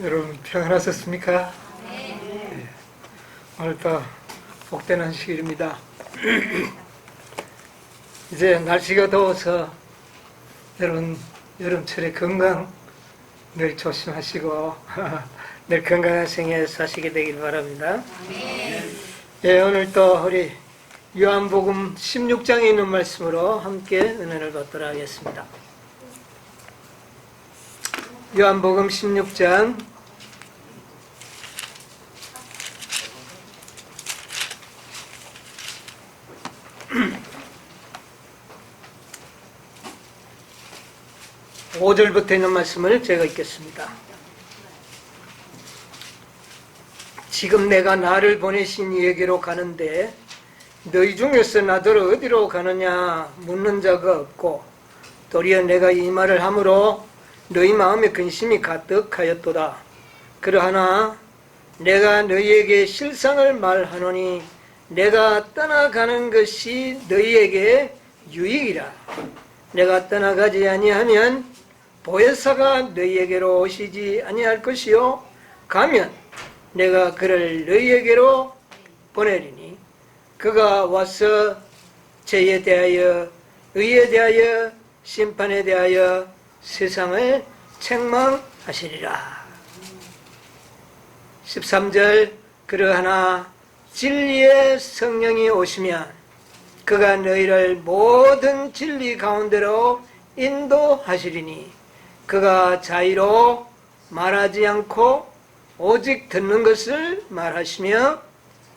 여러분 평안하셨습니까? 네. 오늘도 복된 안식일입니다. 이제 날씨가 더워서 여러분 여름철에 건강 늘 조심하시고 늘 건강한 생애 사시게 되길 바랍니다. 예, 오늘 또 우리 요한복음 16장에 있는 말씀으로 함께 은혜를 받도록 하겠습니다. 요한복음 16장 5절부터 있는 말씀을 제가 읽겠습니다. 지금 내가 나를 보내신 이에게로 가는데 너희 중에서 나더러 어디로 가느냐 묻는 자가 없고 도리어 내가 이 말을 함으로 너희 마음에 근심이 가득하였도다. 그러하나 내가 너희에게 실상을 말하노니 내가 떠나가는 것이 너희에게 유익이라. 내가 떠나가지 아니하면 보혜사가 너희에게로 오시지 아니할 것이요 가면 내가 그를 너희에게로 보내리니 그가 와서 죄에 대하여 의에 대하여 심판에 대하여 세상을 책망하시리라. 13절 그러하나 진리의 성령이 오시면 그가 너희를 모든 진리 가운데로 인도하시리니 그가 자의로 말하지 않고 오직 듣는 것을 말하시며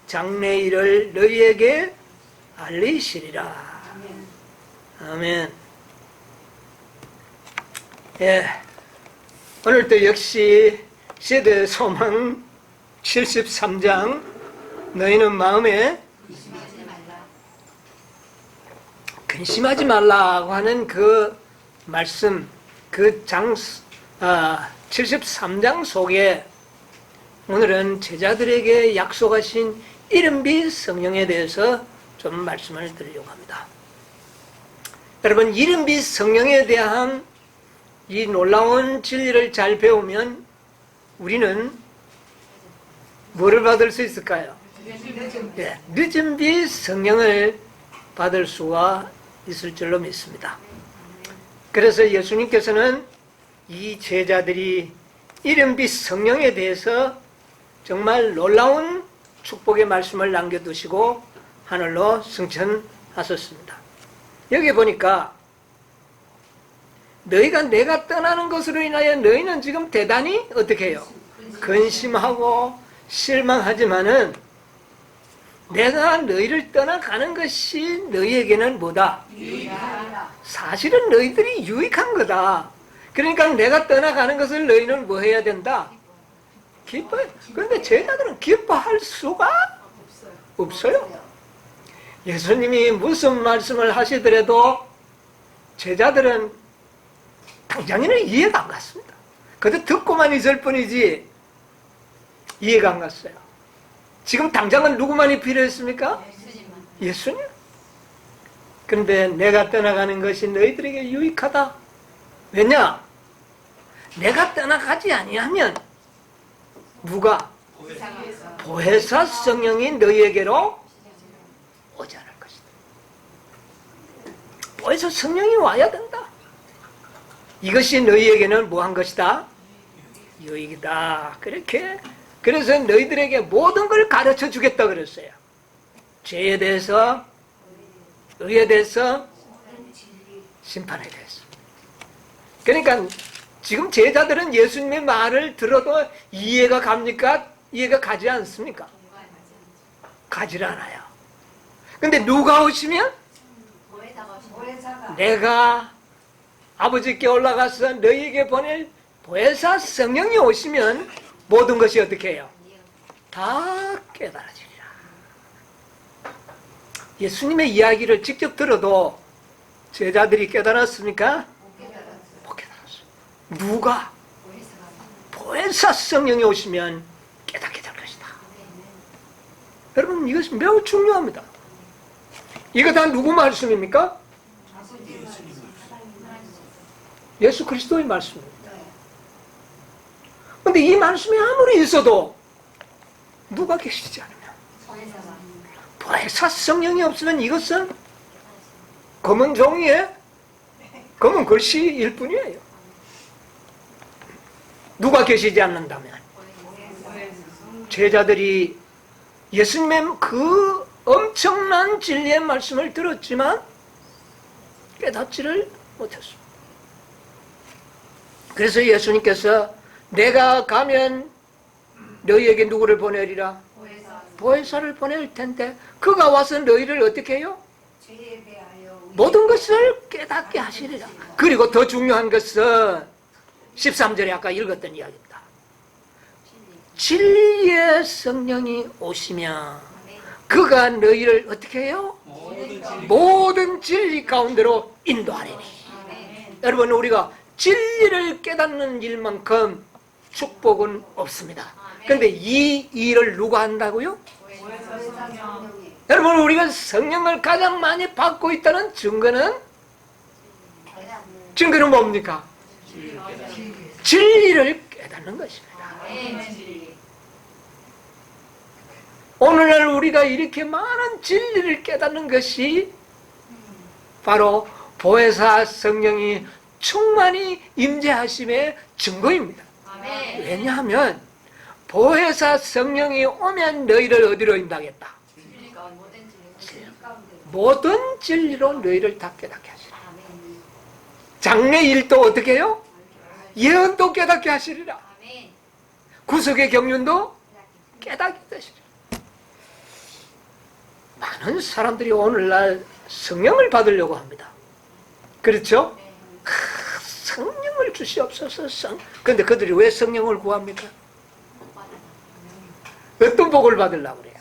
장래 일을 너희에게 알리시리라. 아멘. 예, 오늘도 역시 세대 소망 73장 너희는 마음에 근심하지 말라고 하는 그 말씀, 그 73장 속에 오늘은 제자들에게 약속하신 이른비 성령에 대해서 좀 말씀을 드리려고 합니다. 여러분, 이른비 성령에 대한 이 놀라운 진리를 잘 배우면 우리는 뭐를 받을 수 있을까요? 네, 늦은비 성령을 받을 수가 있을 줄로 믿습니다. 그래서 예수님께서는 이 제자들이 이른비 성령에 대해서 정말 놀라운 축복의 말씀을 남겨두시고 하늘로 승천하셨습니다. 여기 보니까 너희가 내가 떠나는 것으로 인하여 너희는 지금 대단히 어떻게 해요? 근심하고 실망하지만은 내가 너희를 떠나가는 것이 너희에게는 뭐다? 유익하다. 사실은 너희들이 유익한 거다. 그러니까 내가 떠나가는 것을 너희는 뭐 해야 된다? 기뻐해. 그런데 제자들은 기뻐할 수가 없어요. 예수님이 무슨 말씀을 하시더라도 제자들은 당장에는 이해가 안 갔습니다. 그저 듣고만 있을 뿐이지 이해가 안 갔어요. 지금 당장은 누구만이 필요했습니까? 예수님. 그런데 내가 떠나가는 것이 너희들에게 유익하다. 왜냐? 내가 떠나가지 아니하면 누가? 보혜사 성령이 너희에게로 오지 않을 것이다. 보혜사 성령이 와야 된다. 이것이 너희에게는 뭐한 것이다? 유익이다. 그렇게 그래서 너희들에게 모든 걸 가르쳐 주겠다 그랬어요. 죄에 대해서, 의에 대해서, 심판에 대해서. 그러니까 지금 제자들은 예수님의 말을 들어도 이해가 갑니까? 이해가 가지 않습니까? 가지 않아요. 근데 누가 오시면? 내가 아버지께 올라가서 너희에게 보낼 보혜사 성령이 오시면 모든 것이 어떻게 해요? 다 깨달아지리라. 예수님의 이야기를 직접 들어도 제자들이 깨달았습니까? 못 깨달았어요. 누가? 보혜사 성령이 오시면 깨닫게 될 것이다. 여러분, 이것이 매우 중요합니다. 이거 다 누구 말씀입니까? 예수 그리스도의 말씀입니다. 근데 이 말씀이 아무리 있어도 누가 계시지 않으면, 보혜사 성령이 없으면 이것은 검은 종이에 검은 글씨일 뿐이에요. 누가 계시지 않는다면 제자들이 예수님의 그 엄청난 진리의 말씀을 들었지만 깨닫지를 못했습니다. 그래서 예수님께서 내가 가면 너희에게 누구를 보내리라? 보혜사를 보낼 텐데 그가 와서 너희를 어떻게 해요? 모든 것을 깨닫게 하시리라. 그리고 더 중요한 것은 13절에 아까 읽었던 이야기입니다. 진리의 성령이 오시면 그가 너희를 어떻게 해요? 모든 진리 가운데로 인도하리니. 여러분, 우리가 진리를 깨닫는 일만큼 축복은 없습니다. 그런데 이 일을 누가 한다고요? 여러분, 우리가 성령을 가장 많이 받고 있다는 증거는 뭡니까? 진리를 깨닫는 것입니다. 오늘날 우리가 이렇게 많은 진리를 깨닫는 것이 바로 보혜사 성령이 충만히 임재하심의 증거입니다. 왜냐하면 보혜사 성령이 오면 너희를 어디로 인도하겠다? 모든 진리로 너희를 다 깨닫게 하시리라. 장래일도 어떻게 해요? 예언도 깨닫게 하시리라. 구속의 경륜도 깨닫게 하시리라. 많은 사람들이 오늘날 성령을 받으려고 합니다. 그렇죠? 성령을 주시옵소서. 그런데 그들이 왜 성령을 구합니까? 어떤 복을 받으려고 그래요?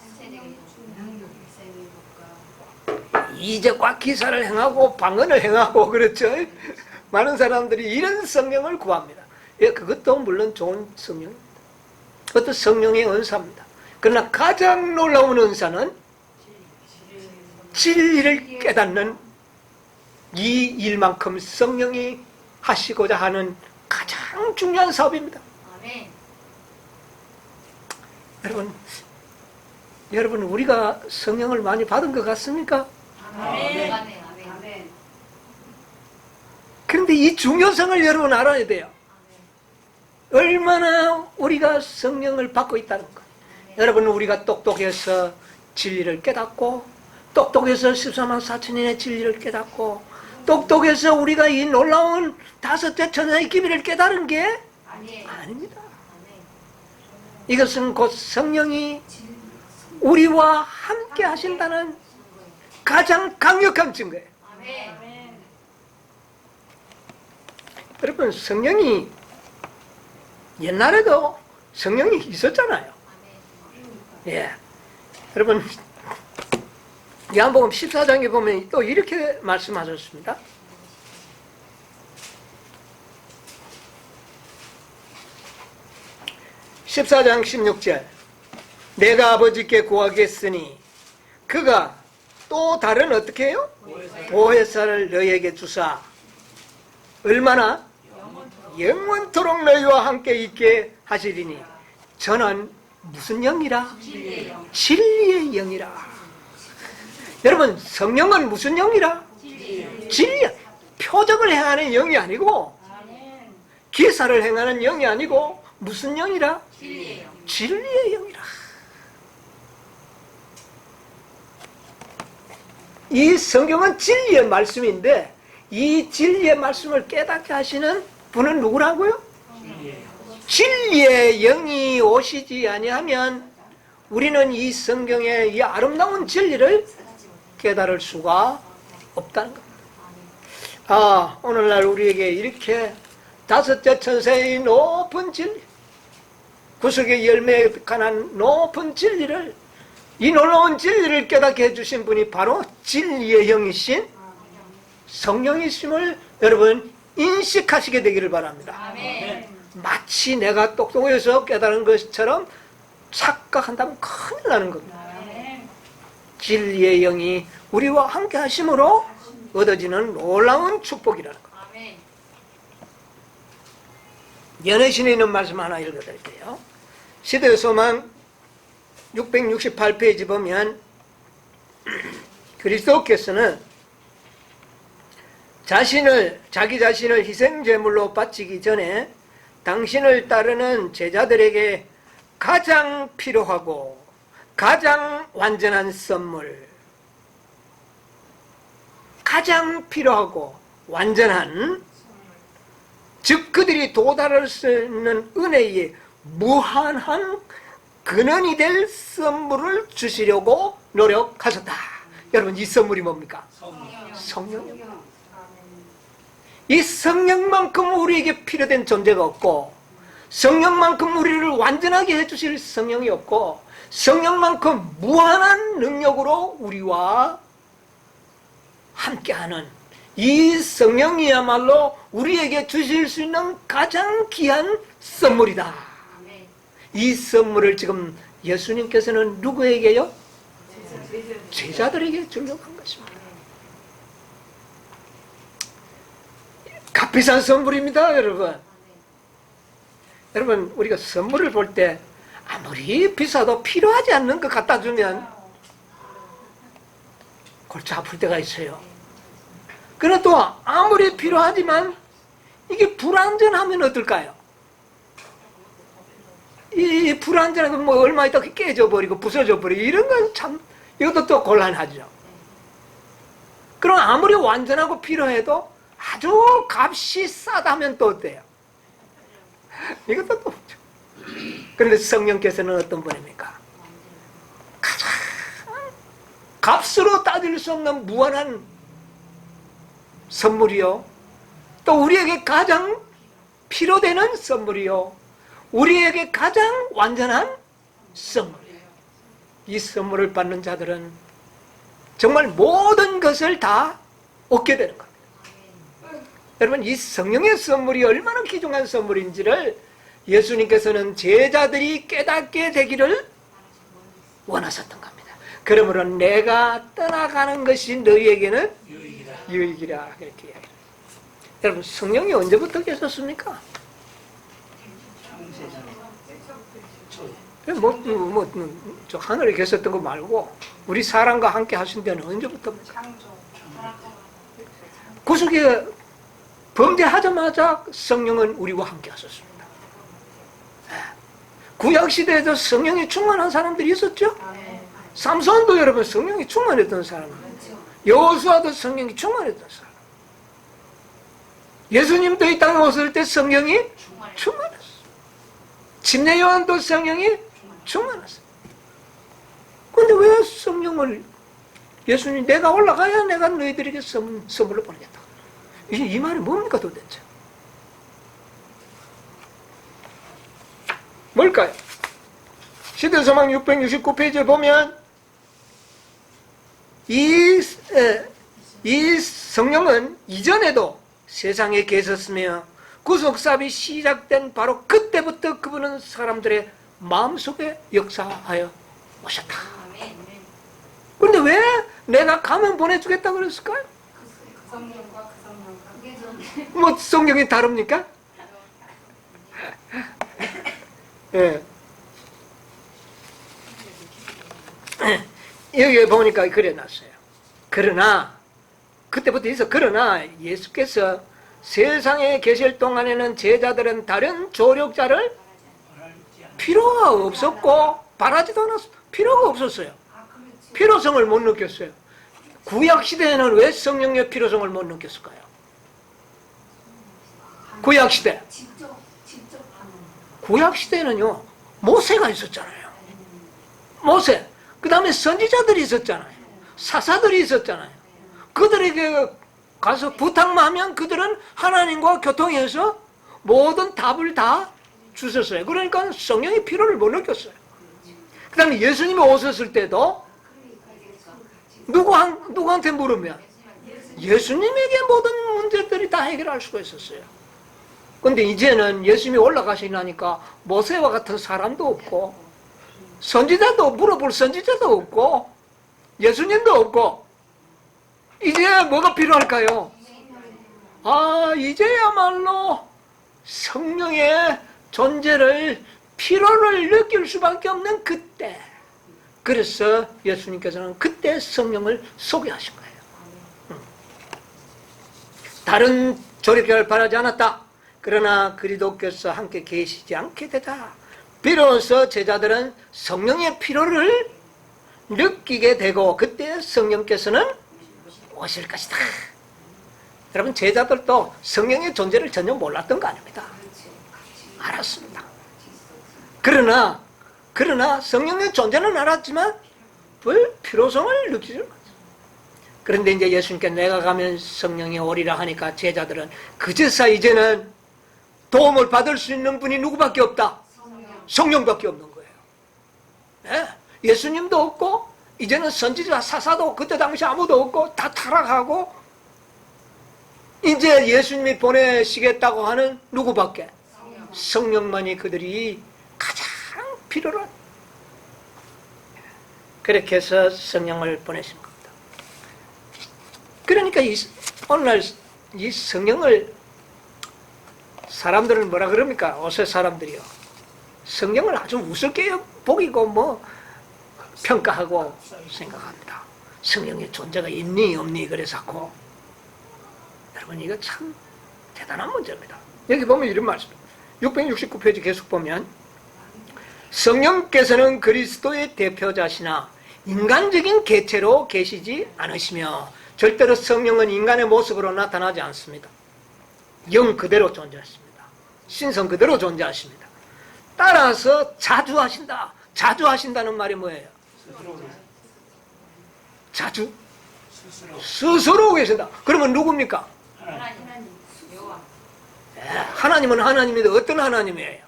이제 꽉 기사를 행하고 방언을 행하고 그렇죠? 많은 사람들이 이런 성령을 구합니다. 예, 그것도 물론 좋은 성령입니다. 그것도 성령의 은사입니다. 그러나 가장 놀라운 은사는 진리를 깨닫는 이 일만큼 성령이 하시고자 하는 가장 중요한 사업입니다. 여러분 우리가 성령을 많이 받은 것 같습니까? 그런데 이 중요성을 여러분 알아야 돼요. 얼마나 우리가 성령을 받고 있다는 것. 여러분, 우리가 똑똑해서 진리를 깨닫고, 똑똑해서 14만 4천인의 진리를 깨닫고, 똑똑해서 우리가 이 놀라운 다섯째 천사의 기밀을 깨달은 게 아닙니다. 이것은 곧 성령이 우리와 함께 하신다는 가장 강력한 증거예요. 여러분, 성령이 옛날에도 성령이 있었잖아요. 예. 여러분, 요한복음 14장에 보면 또 이렇게 말씀하셨습니다. (14장 16절) 내가 아버지께 구하겠으니 그가 또 다른 어떻게 해요? 보혜사를 너희에게 주사 얼마나? 영원토록 너희와 함께 있게 하시리니 저는 무슨 영이라? 진리의 영이라. 여러분, 성령은 무슨 영이라? 진리. 표적을 행하는 영이 아니고 기사를 행하는 영이 아니고 무슨 영이라? 진리의 영이라. 이 성경은 진리의 말씀인데 이 진리의 말씀을 깨닫게 하시는 분은 누구라고요? 진리의 영이 오시지 아니하면 우리는 이 성경의 이 아름다운 진리를 깨달을 수가 없다는 겁니다. 오늘날 우리에게 이렇게 다섯째 천사의 높은 진리, 구속의 열매에 관한 높은 진리를, 이 놀라운 진리를 깨닫게 해주신 분이 바로 진리의 영이신 성령이심을 여러분 인식하시게 되기를 바랍니다. 마치 내가 똑똑해서 깨달은 것처럼 착각한다면 큰일 나는 겁니다. 진리의 영이 우리와 함께 하심으로 얻어지는 놀라운 축복이라는 것. 연애신에 있는 말씀 하나 읽어드릴게요. 시대의 소망 668페이지 보면 그리스도께서는 자기 자신을 희생제물로 바치기 전에 당신을 따르는 제자들에게 가장 필요하고 가장 완전한 선물, 가장 필요하고 완전한, 즉 그들이 도달할 수 있는 은혜의 무한한 근원이 될 선물을 주시려고 노력하셨다. 여러분, 이 선물이 뭡니까? 성령입니다. 이 성령만큼 우리에게 필요된 존재가 없고, 성령만큼 우리를 완전하게 해주실 성령이 없고, 성령만큼 무한한 능력으로 우리와 함께하는 이 성령이야말로 우리에게 주실 수 있는 가장 귀한 선물이다. 이 선물을 지금 예수님께서는 누구에게요? 제자들에게 주려고 한 것입니다. 값비싼 선물입니다, 여러분. 여러분, 우리가 선물을 볼 때 아무리 비싸도 필요하지 않는 거 갖다 주면 골치 아플 때가 있어요. 그러나 또 아무리 필요하지만 이게 불완전하면 어떨까요? 이 불완전한 뭐 얼마 있다가 깨져버리고 부서져버리고 이런 건 참, 이것도 또 곤란하죠. 그럼 아무리 완전하고 필요해도 아주 값이 싸다면 또 어때요? 이것도 또 없죠. 그런데 성령께서는 어떤 분입니까? 가장 값으로 따질 수 없는 무한한 선물이요, 또 우리에게 가장 필요되는 선물이요, 우리에게 가장 완전한 선물이에요. 이 선물을 받는 자들은 정말 모든 것을 다 얻게 되는 겁니다. 여러분, 이 성령의 선물이 얼마나 귀중한 선물인지를 예수님께서는 제자들이 깨닫게 되기를 원하셨던 겁니다. 그러므로 내가 떠나가는 것이 너희에게는 유익이라 그렇게 이야기합니다. 여러분, 성령이 언제부터 계셨습니까? 저 하늘에 계셨던 거 말고 우리 사람과 함께 하신 데는 언제부터입니까? 구속에 범죄하자마자 성령은 우리와 함께 하셨습니다. 구약시대에도 성령이 충만한 사람들이 있었죠? 삼손도 여러분 성령이 충만했던 사람입니다. 여호수아도 성령이 충만했던 사람. 예수님도 이 땅에 오실 때 성령이 충만했어요. 침례 요한도 성령이 충만했어요. 그런데 왜 성령을, 예수님 내가 올라가야 내가 너희들에게 선물을 보내겠다. 이 말이 뭡니까 도대체? 뭘까요? 시대소망 669페이지에 보면 이 성령은 이전에도 세상에 계셨으며 구속사업이 시작된 바로 그때부터 그분은 사람들의 마음속에 역사하여 오셨다. 그런데 왜 내가 가면 보내주겠다고 그랬을까요? 뭐 성경이 다릅니까? 예. 여기에 보니까 그래 놨어요. 그러나 그때부터 있어. 그러나 예수께서 세상에 계실 동안에는 제자들은 다른 조력자를 필요가 없었고 바라지도 않았어요. 필요가 없었어요. 필요성을 못 느꼈어요. 구약시대에는 왜 성령의 필요성을 못 느꼈을까요? 구약시대. 구약시대에는요, 모세가 있었잖아요. 모세. 그 다음에 선지자들이 있었잖아요. 사사들이 있었잖아요. 그들에게 가서 부탁만 하면 그들은 하나님과 교통해서 모든 답을 다 주셨어요. 그러니까 성령의 필요를 못 느꼈어요. 그 다음에 예수님이 오셨을 때도 누구한테 물으면 예수님에게 모든 문제들이 다 해결할 수가 있었어요. 근데 이제는 예수님이 올라가시나니까 모세와 같은 사람도 없고 선지자도 물어볼 선지자도 없고 예수님도 없고 이제 뭐가 필요할까요? 이제야말로 성령의 존재를, 필요를 느낄 수밖에 없는 그때, 그래서 예수님께서는 그때 성령을 소개하신 거예요. 다른 조력자를 바라지 않았다. 그러나 그리스도께서 함께 계시지 않게 되자 비로소 제자들은 성령의 필요를 느끼게 되고, 그때 성령께서는 오실 것이다. 여러분, 제자들도 성령의 존재를 전혀 몰랐던 거 아닙니다. 알았습니다. 그러나 성령의 존재는 알았지만 별 필요성을 느끼지 않았어요. 그런데 이제 예수님께 내가 가면 성령이 오리라 하니까 제자들은 그제서 이제는 도움을 받을 수 있는 분이 누구밖에 없다? 성령밖에 없는 거예요. 네? 예수님도 없고 이제는 선지자 사사도 그때 당시 아무도 없고 다 타락하고 이제 예수님이 보내시겠다고 하는 누구밖에? 성령만이 그들이 가장 필요로 한. 그렇게 해서 성령을 보내신 겁니다. 그러니까 오늘날 이 성령을 사람들은 뭐라 그럽니까? 요새 사람들이요. 성령을 아주 우습게 보이고 뭐 평가하고 생각합니다. 성령의 존재가 있니 없니 그래서 자꾸. 여러분, 이거 참 대단한 문제입니다. 여기 보면 이런 말씀, 669페이지 계속 보면 성령께서는 그리스도의 대표자시나 인간적인 개체로 계시지 않으시며 절대로 성령은 인간의 모습으로 나타나지 않습니다. 영 그대로 존재하십니다. 신성 그대로 존재하십니다. 따라서 자주하신다. 자주하신다는 말이 뭐예요? 자주? 스스로 계신다. 그러면 누굽니까? 하나님은 하나님인데 어떤 하나님이에요?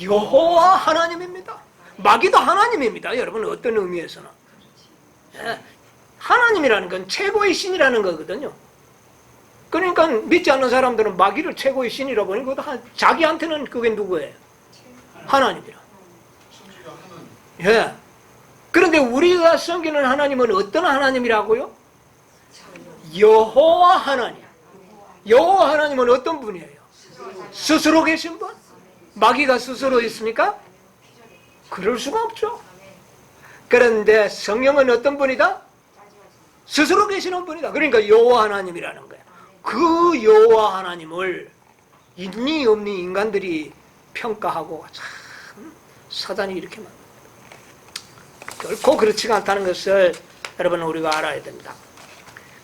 여호와 하나님입니다. 마귀도 하나님입니다. 여러분, 어떤 의미에서는 하나님이라는 건 최고의 신이라는 거거든요. 그러니까 믿지 않는 사람들은 마귀를 최고의 신이라고 하니까 자기한테는 그게 누구예요? 하나님이라. 예. 그런데 우리가 섬기는 하나님은 어떤 하나님이라고요? 여호와 하나님. 여호와 하나님은 어떤 분이에요? 스스로 계신 분? 마귀가 스스로 있습니까? 그럴 수가 없죠. 그런데 성령은 어떤 분이다? 스스로 계시는 분이다. 그러니까 여호와 하나님이라는 거예요. 그 여호와 하나님을 있니 없니 인간들이 평가하고 참 사단이 이렇게 만듭니다. 결코 그렇지가 않다는 것을 여러분 우리가 알아야 됩니다.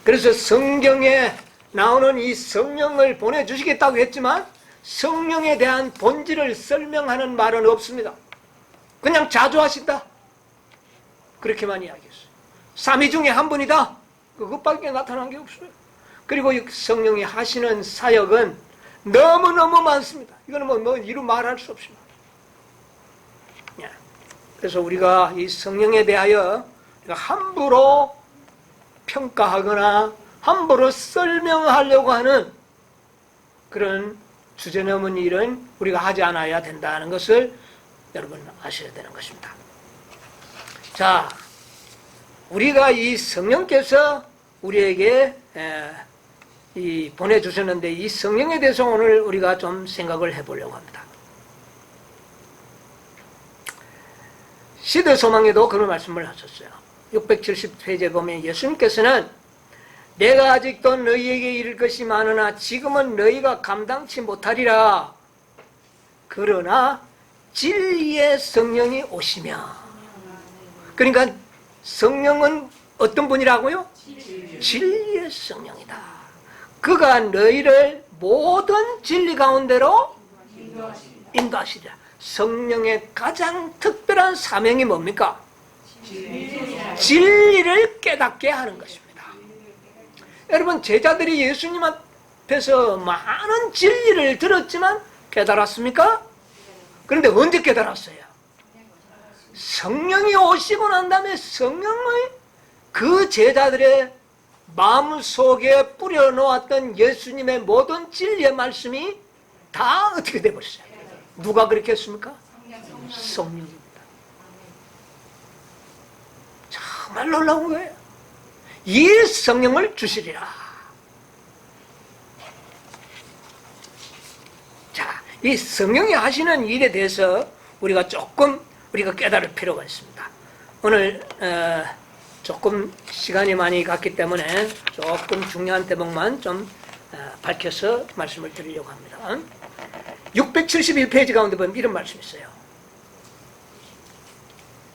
그래서 성경에 나오는 이 성령을 보내주시겠다고 했지만 성령에 대한 본질을 설명하는 말은 없습니다. 그냥 자주하신다. 그렇게만 이야기했어요. 삼위 중에 한 분이다. 그것밖에 나타난 게 없어요. 그리고 성령이 하시는 사역은 너무너무 많습니다. 이거는 뭐 이루 말할 수 없습니다. 그래서 우리가 이 성령에 대하여 함부로 평가하거나 함부로 설명하려고 하는 그런 주제넘은 일은 우리가 하지 않아야 된다는 것을 여러분 아셔야 되는 것입니다. 자, 우리가 이 성령께서 우리에게 보내주셨는데 이 성령에 대해서 오늘 우리가 좀 생각을 해보려고 합니다. 시대소망에도 그런 말씀을 하셨어요. 670페이지에 보면 예수님께서는 내가 아직도 너희에게 이를 것이 많으나 지금은 너희가 감당치 못하리라. 그러나 진리의 성령이 오시며. 그러니까 성령은 어떤 분이라고요? 진리의 성령이다. 그가 너희를 모든 진리 가운데로 인도하시리라. 성령의 가장 특별한 사명이 뭡니까? 진리를 깨닫게 하는 것입니다. 여러분, 제자들이 예수님 앞에서 많은 진리를 들었지만 깨달았습니까? 그런데 언제 깨달았어요? 성령이 오시고 난 다음에 성령의 그 제자들의 마음속에 뿌려놓았던 예수님의 모든 진리의 말씀이 다 어떻게 되어버렸어요? 누가 그렇게 했습니까? 성령입니다. 정말 놀라운 거예요. 이 성령을 주시리라. 이 성령이 하시는 일에 대해서 우리가 조금 깨달을 필요가 있습니다. 오늘 조금 시간이 많이 갔기 때문에 조금 중요한 대목만 좀 밝혀서 말씀을 드리려고 합니다. 671페이지 가운데 보면 이런 말씀이 있어요.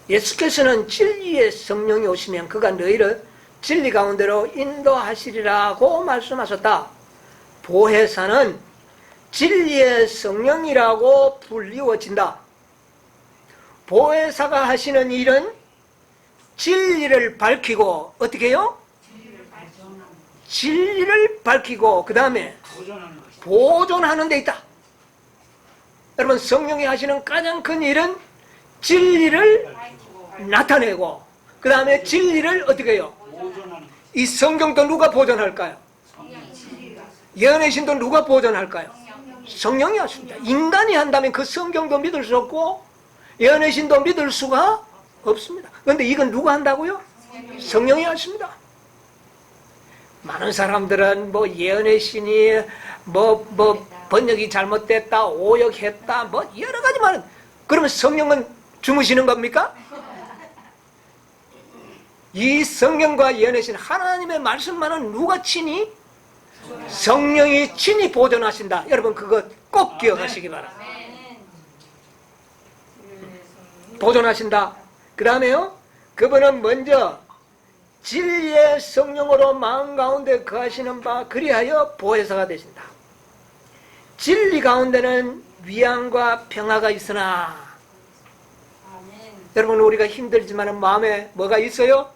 예수께서는 진리의 성령이 오시면 그가 너희를 진리 가운데로 인도하시리라고 말씀하셨다. 보혜사는 진리의 성령이라고 불리워진다. 보혜사가 하시는 일은 진리를 밝히고 어떻게 해요? 진리를 밝히고 그 다음에 보존하는 데 있다. 여러분, 성령이 하시는 가장 큰 일은 진리를 나타내고 그 다음에 진리를 어떻게 해요? 이 성경도 누가 보존할까요? 예언의 신도 누가 보존할까요? 성령이 하십니다. 인간이 한다면 그 성경도 믿을 수 없고 예언의 신도 믿을 수가 없습니다. 그런데 이건 누가 한다고요? 성령이 하십니다. 많은 사람들은 뭐 예언의 신이 뭐 번역이 잘못됐다, 오역했다, 뭐 여러 가지 말은. 그러면 성령은 주무시는 겁니까? 이 성령과 예언의 신 하나님의 말씀만은 누가 친히? 성령이 친히 보존하신다. 여러분 그거 꼭 기억하시기 바랍니다. 보존하신다. 그 다음에요, 그분은 먼저 진리의 성령으로 마음 가운데 거하시는 바 그리하여 보혜사가 되신다. 진리 가운데는 위안과 평화가 있으나 여러분 우리가 힘들지만 마음에 뭐가 있어요?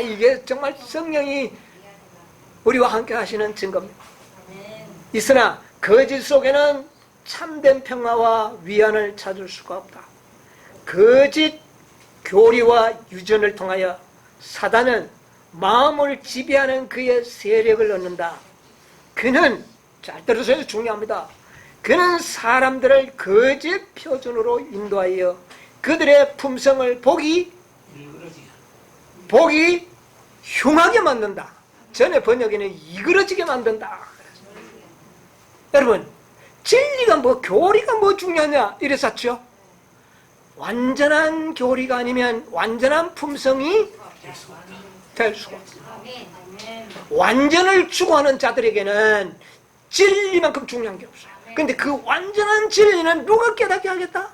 이게 정말 성령이 우리와 함께 하시는 증거입니다. 있으나 거짓 속에는 참된 평화와 위안을 찾을 수가 없다. 거짓 교리와 유전을 통하여 사단은 마음을 지배하는 그의 세력을 얻는다. 그는, 잘 들으세요, 중요합니다. 그는 사람들을 거짓 표준으로 인도하여 그들의 품성을 보기 흉하게 만든다. 전에 번역에는 이그러지게 만든다. 여러분, 진리가 뭐 교리가 뭐 중요하냐 이랬었죠. 완전한 교리가 아니면 완전한 품성이 될 수가 없습니다. 완전을 추구하는 자들에게는 진리만큼 중요한 게 없어요. 그런데 그 완전한 진리는 누가 깨닫게 하겠다?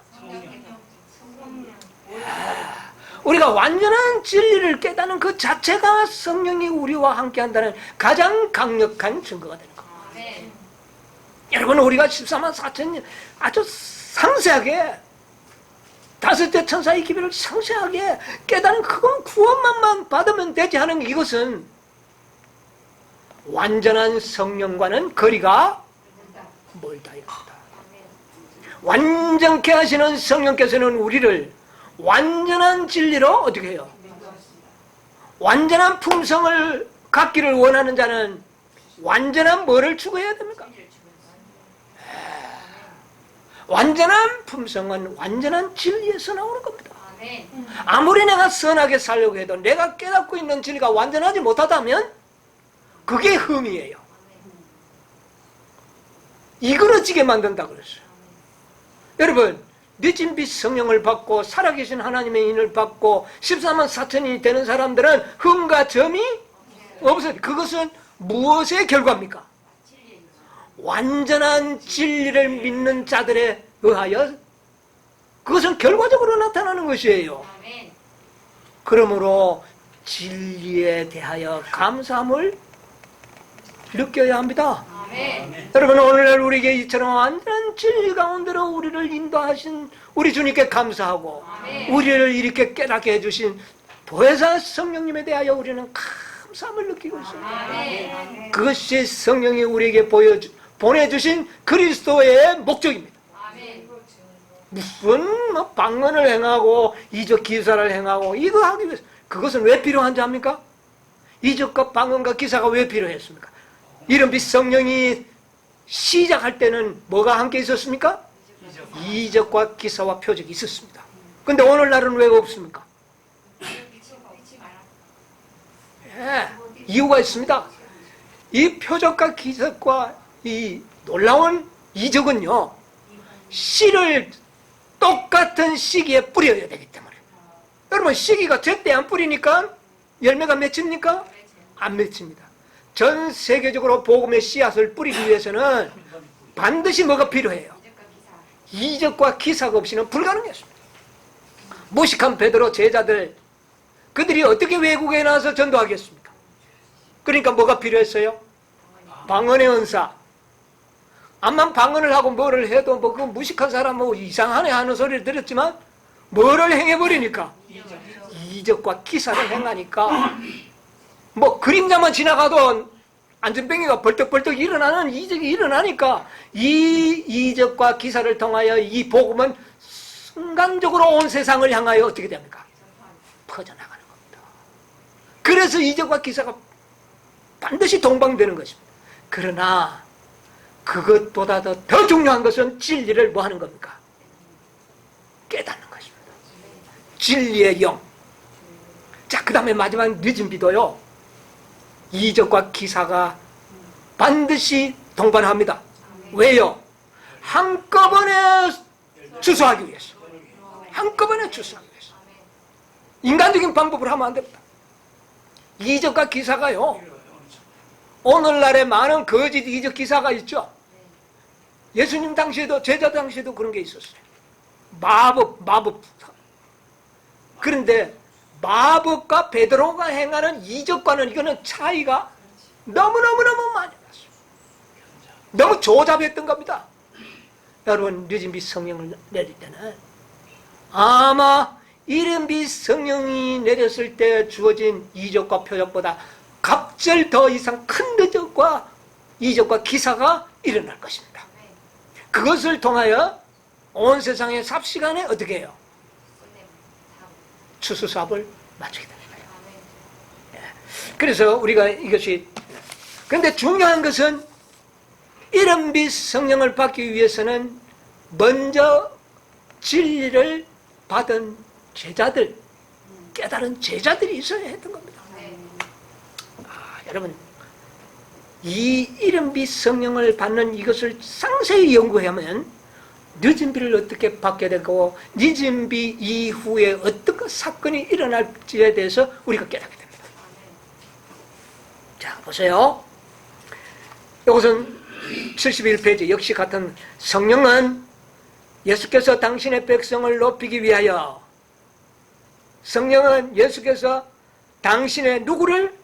우리가 완전한 진리를 깨닫는 그 자체가 성령이 우리와 함께한다는 가장 강력한 증거가 되는 겁니다. 여러분, 우리가 14만 4천년 아주 상세하게 다섯째 천사의 기별을 상세하게 깨닫는 그건 구원만 받으면 되지 하는 이것은 완전한 성령과는 거리가 멀다 이겁니다. 완전케 하시는 성령께서는 우리를 완전한 진리로 어떻게 해요? 완전한 품성을 갖기를 원하는 자는 완전한 뭐를 추구해야 됩니까? 완전한 품성은 완전한 진리에서 나오는 겁니다. 아무리 내가 선하게 살려고 해도 내가 깨닫고 있는 진리가 완전하지 못하다면 그게 흠이에요. 이그러지게 만든다 그랬어요. 여러분, 늦은 빛 성령을 받고 살아계신 하나님의 인을 받고 14만 4천이 되는 사람들은 흠과 점이 없어요. 그것은 무엇의 결과입니까? 완전한 진리를 믿는 자들에 의하여 그것은 결과적으로 나타나는 것이에요. 그러므로 진리에 대하여 감사함을 느껴야 합니다. 여러분, 오늘날 우리에게 이처럼 완전한 진리 가운데로 우리를 인도하신 우리 주님께 감사하고 우리를 이렇게 깨닫게 해주신 보혜사 성령님에 대하여 우리는 감사함을 느끼고 있습니다. 그것이 성령이 우리에게 보내주신 그리스도의 목적입니다. 무슨 방언을 행하고 이적 기사를 행하고 이거 하기 위해서 그것은 왜 필요한지 압니까? 이적과 방언과 기사가 왜 필요했습니까? 이런 빛 성령이 시작할 때는 뭐가 함께 있었습니까? 이적과 기사와 표적이 있었습니다. 그런데 오늘날은 왜 없습니까? 이유가 있습니다. 이 표적과 기적과 이 놀라운 이적은요, 씨를 똑같은 시기에 뿌려야 되기 때문에. 여러분, 시기가 제때 안 뿌리니까 열매가 맺힙니까? 안 맺힙니다. 전 세계적으로 복음의 씨앗을 뿌리기 위해서는 반드시 뭐가 필요해요? 이적과 기사가 없이는 불가능했습니다. 무식한 베드로 제자들, 그들이 어떻게 외국에 나와서 전도하겠습니까? 그러니까 뭐가 필요했어요? 방언의 은사. 암만 방언을 하고 뭐를 해도 뭐 그 무식한 사람 뭐 이상하네 하는 소리를 들었지만 뭐를 행해버리니까? 이적과 기사를 행하니까 뭐 그림자만 지나가도 안전뱅이가 벌떡벌떡 일어나는 이적이 일어나니까 이 이적과 기사를 통하여 이 복음은 순간적으로 온 세상을 향하여 어떻게 됩니까? 퍼져나가는 겁니다. 그래서 이적과 기사가 반드시 동방되는 것입니다. 그러나 그것보다 더 중요한 것은 진리를 뭐 하는 겁니까? 깨닫는 것입니다. 진리의 영. 자, 그 다음에 마지막 늦은 비도요, 이적과 기사가 반드시 동반합니다. 왜요? 한꺼번에 주소하기 위해서. 한꺼번에 주소하기 위해서. 인간적인 방법으로 하면 안 됩니다. 이적과 기사가요, 오늘날에 많은 거짓 이적 기사가 있죠. 예수님 당시에도, 제자 당시에도 그런 게 있었어요. 마법. 그런데 마법과 베드로가 행하는 이적과는 이거는 차이가 너무너무너무 많이 났어요. 너무 조잡했던 겁니다. 여러분, 늦은 빛 성령을 내릴 때는 아마 이른 빛 성령이 내렸을 때 주어진 이적과 표적보다 갑절 더 이상 큰 늦적과 이적과 기사가 일어날 것입니다. 그것을 통하여 온 세상의 삽시간에 어떻게 해요? 추수삽을 맞추게 되는 거예요. 그래서 우리가 이것이, 그런데 중요한 것은 이른 빛 성령을 받기 위해서는 먼저 진리를 받은 제자들, 깨달은 제자들이 있어야 했던 겁니다. 여러분, 이 이른 빛 성령을 받는 이것을 상세히 연구하면 늦은 비를 어떻게 받게 되고 늦은 비 이후에 어떤 사건이 일어날지에 대해서 우리가 깨닫게 됩니다. 자, 보세요. 이것은 71페이지 역시 같은, 성령은 예수께서 당신의 백성을 높이기 위하여, 성령은 예수께서 당신의 누구를?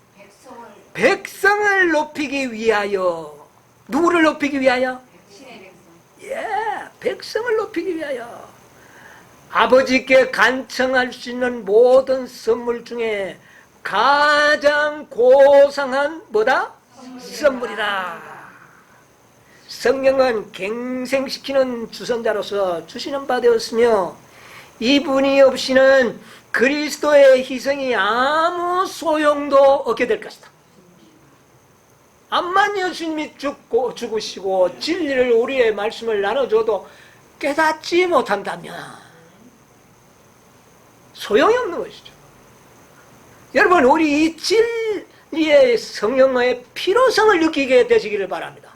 백성을 높이기 위하여. 누구를 높이기 위하여? 백성을 높이기 위하여 아버지께 간청할 수 있는 모든 선물 중에 가장 고상한 뭐다? 선물이다. 성령은 갱생시키는 주선자로서 주시는 바 되었으며 이분이 없이는 그리스도의 희생이 아무 소용도 없게 될 것이다. 암만 예수님이 죽으시고 진리를, 우리의 말씀을 나눠줘도 깨닫지 못한다면 소용이 없는 것이죠. 여러분, 우리 이 진리의 성령의 필요성을 느끼게 되시기를 바랍니다.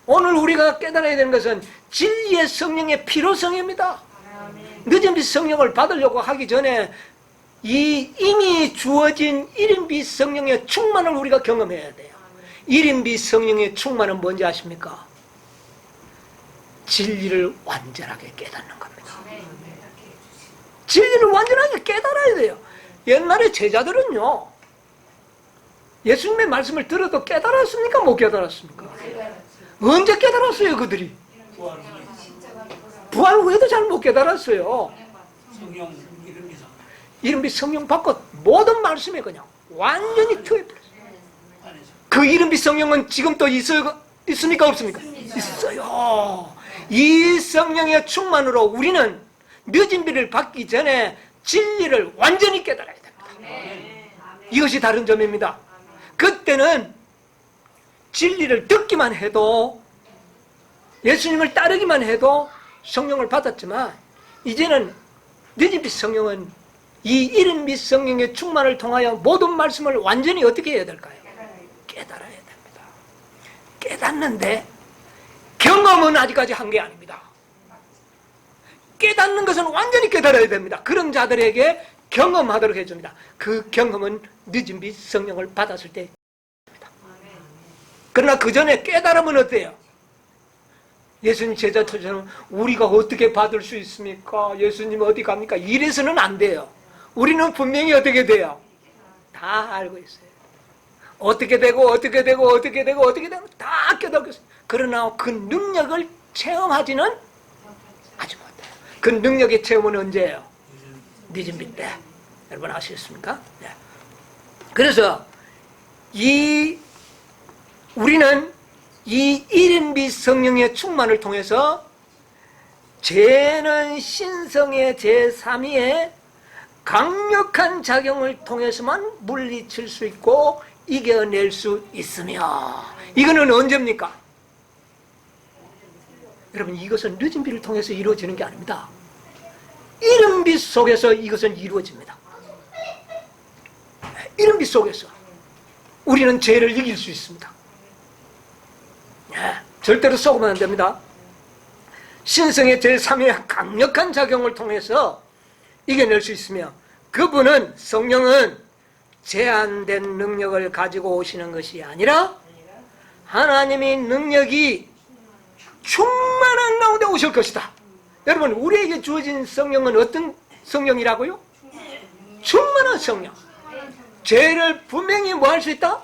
오늘 우리가 깨달아야 되는 것은 진리의 성령의 필요성입니다. 늦은 빛 성령을 받으려고 하기 전에 이미 주어진 이른빛 성령의 충만을 우리가 경험해야 돼요. 이른빛 성령의 충만은 뭔지 아십니까? 진리를 완전하게 깨닫는 겁니다. 진리를 완전하게 깨달아야 돼요. 옛날에 제자들은요, 예수님의 말씀을 들어도 깨달았습니까? 못 깨달았습니까? 언제 깨달았어요, 그들이? 부활 후에도 잘 못 깨달았어요. 이른빛 성령 받고 모든 말씀에 그냥 완전히 투입했어요. 그 이른빛 성령은 지금 또 있습니까? 없습니까? 있어요. 이 성령의 충만으로 우리는 늦은 비를 받기 전에 진리를 완전히 깨달아야 됩니다. 이것이 다른 점입니다. 그때는 진리를 듣기만 해도, 예수님을 따르기만 해도 성령을 받았지만, 이제는 늦은 빛 성령은 이 이른 빛 성령의 충만을 통하여 모든 말씀을 완전히 어떻게 해야 될까요? 깨달아야 됩니다. 깨닫는데 경험은 아직까지 한 게 아닙니다. 깨닫는 것은 완전히 깨달아야 됩니다. 그런 자들에게 경험하도록 해줍니다. 그 경험은 늦은 빛 성령을 받았을 때. 그러나 그 전에 깨달으면 어때요? 예수님 제자처럼 우리가 어떻게 받을 수 있습니까? 예수님 어디 갑니까? 이래서는 안 돼요. 우리는 분명히 어떻게 돼요? 다 알고 있어요. 어떻게 되고 어떻게 되고 어떻게 되고 어떻게 되고 다 깨닫고 있어요. 그러나 그 능력을 체험하지는 아주 못해요. 그 능력의 체험은 언제예요? 늦은 빛 때. 여러분 아시겠습니까? 네. 그래서 우리는 이 일인빛 성령의 충만을 통해서 죄는 신성의 제3위의 강력한 작용을 통해서만 물리칠 수 있고 이겨낼 수 있으며, 이거는 언제입니까? 여러분, 이것은 늦은 빛을 통해서 이루어지는 게 아닙니다. 이른 빛 속에서 이것은 이루어집니다. 이른 빛 속에서 우리는 죄를 이길 수 있습니다. 절대로 속으면 안 됩니다. 신성의 제3의 강력한 작용을 통해서 이겨낼 수 있으며, 그분은, 성령은 제한된 능력을 가지고 오시는 것이 아니라 하나님의 능력이 충만한 가운데 오실 것이다. 여러분, 우리에게 주어진 성령은 어떤 성령이라고요? 충만한 성령. 죄를 분명히 뭐 할 수 있다?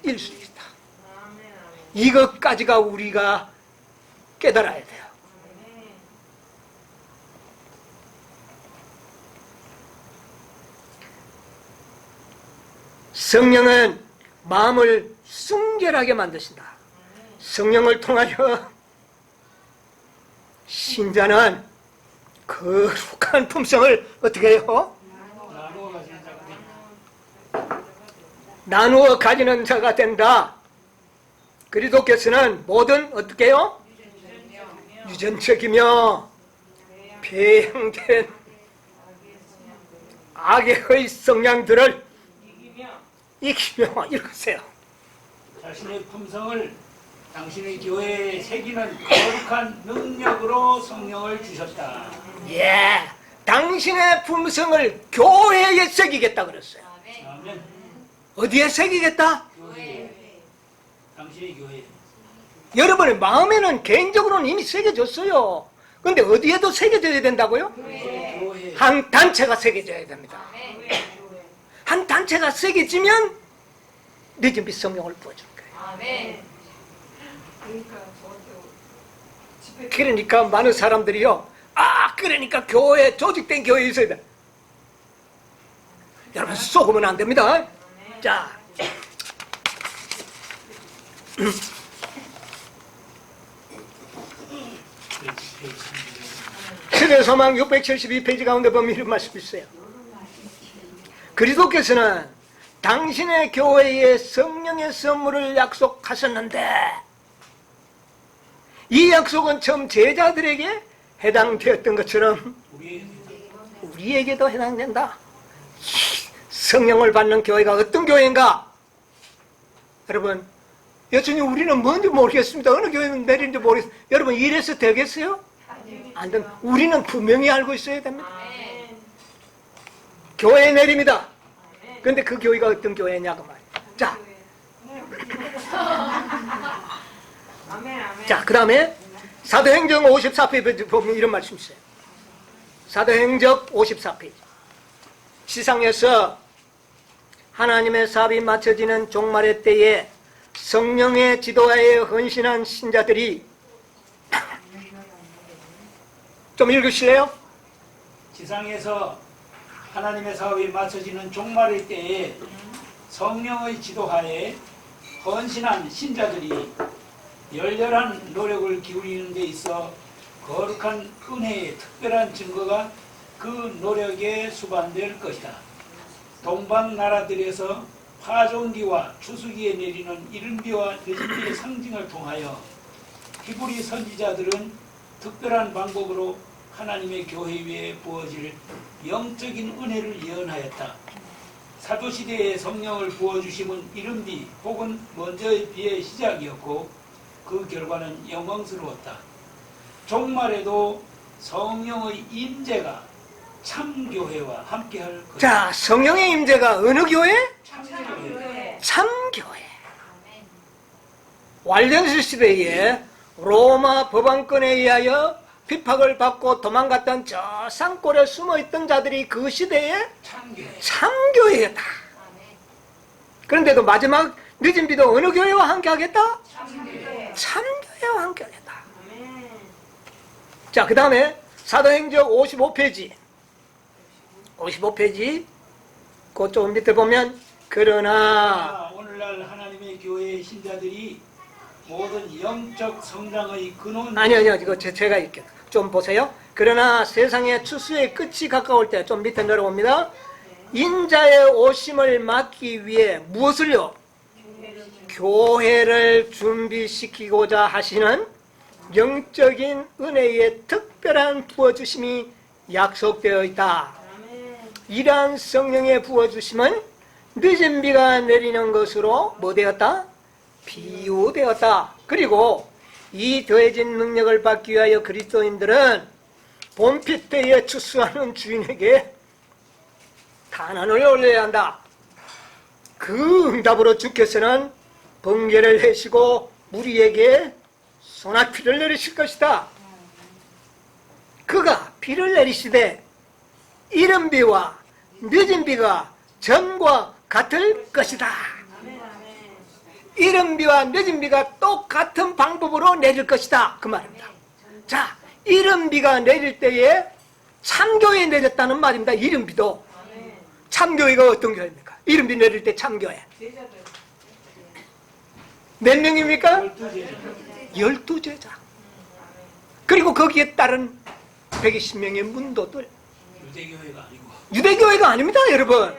이길 수 있다. 이것까지가 우리가 깨달아야 돼요. 성령은 마음을 순결하게 만드신다. 성령을 통하여 신자는 거룩한 품성을 어떻게 해요? 나누어 가지는 자가 된다. 그리스도께서는 모든 어떻게 해요? 유전적이며 배양된 악의 성향들을 이기며 이러세요. 자신의 품성을 당신의 교회에 새기는 거룩한 능력으로 성령을 주셨다. 예, 당신의 품성을 교회에 새기겠다 그랬어요. 아멘. 어디에 새기겠다? 교회. 당신의 교회. 여러분의 마음에는 개인적으로는 이미 새겨졌어요. 그런데 어디에도 새겨져야 된다고요? 교회. 한 단체가 새겨져야 됩니다. 한 단체가 새겨지면 늦은 빛 성령을 부어주는 거예요. 아멘. 그러니까 많은 사람들이요, 그러니까 교회, 조직된 교회에 있어야 돼. 여러분, 속으면 안 됩니다. 자, 세대소망 672페이지 가운데 보면 이런 말씀이 있어요. 그리스도께서는 당신의 교회에 성령의 선물을 약속하셨는데, 이 약속은 처음 제자들에게 해당되었던 것처럼 우리에게도 해당된다. 성령을 받는 교회가 어떤 교회인가? 여러분, 여전히 우리는 뭔지 모르겠습니다. 어느 교회는 내린지 모르겠습니다. 여러분, 이래서 되겠어요? 안 됩니다. 우리는 분명히 알고 있어야 됩니다. 교회에 내립니다. 그런데 그 교회가 어떤 교회냐고 말이에요. 자, 자, 그 다음에 사도행정 54페이지 보면 이런 말씀이 있어요. 사도행정 54페이지. 시상에서 하나님의 사업이 맞춰지는 종말의 때에 성령의 지도하에 헌신한 신자들이 좀 읽으실래요? 지상에서 하나님의 사업이 맞춰지는 종말의 때에 성령의 지도하에 헌신한 신자들이 열렬한 노력을 기울이는 데 있어 거룩한 은혜의 특별한 증거가 그 노력에 수반될 것이다. 동방 나라들에서 파종기와 추수기에 내리는 이른비와 늦은비의 상징을 통하여 히브리 선지자들은 특별한 방법으로 하나님의 교회 위에 부어질 영적인 은혜를 예언하였다. 사도시대에 성령을 부어주심은 이른비 혹은 먼저의 비의 시작이었고, 그 결과는 영광스러웠다. 종말에도 성령의 임재가 참교회와 함께할 것이다. 자, 성령의 임재가 어느 교회? 참교회. 참교회. 완전시 시대에 로마 법왕권에 의하여 핍박을 받고 도망갔던 저 산골에 숨어있던 자들이 그 시대에 참교회. 참교회였다. 그런데도 마지막 늦은 비도 어느 교회와 함께 하겠다? 참교회와 함께 하겠다. 자, 그 다음에 사도행적 55페이지 55페이지 그 조금 밑에 보면 그러나 오늘날 하나님의 교회의 신자들이 모든 영적 성장의 근원. 아니요 이거 제가 읽게 좀 보세요. 그러나 세상의 추수의 끝이 가까울 때 좀 밑에 내려옵니다. 인자의 오심을 막기 위해 무엇을요? 교회를 준비시키고자 하시는 영적인 은혜의 특별한 부어주심이 약속되어 있다. 이러한 성령의 부어주심은 늦은 비가 내리는 것으로 뭐 되었다? 비유되었다. 그리고 이 더해진 능력을 받기 위하여 그리스도인들은 봄빛 때에 추수하는 주인에게 단언을 올려야 한다. 그 응답으로 주께서는 번개를 내시고 우리에게 소나비를 내리실 것이다. 그가 비를 내리시되 이른 비와 늦은 비가 전과 같을 것이다. 이른 비와 늦은 비가 똑같은 방법으로 내릴 것이다. 그 말입니다. 자, 이른 비가 내릴 때에 참교회에 내렸다는 말입니다. 이른 비도. 참교회가 어떤 교회입니까? 이른 비 내릴 때 참교회. 몇 명입니까? 12제자. 그리고 거기에 따른 120명의 문도들. 유대교회가 아니고. 유대교회가 아닙니다, 여러분.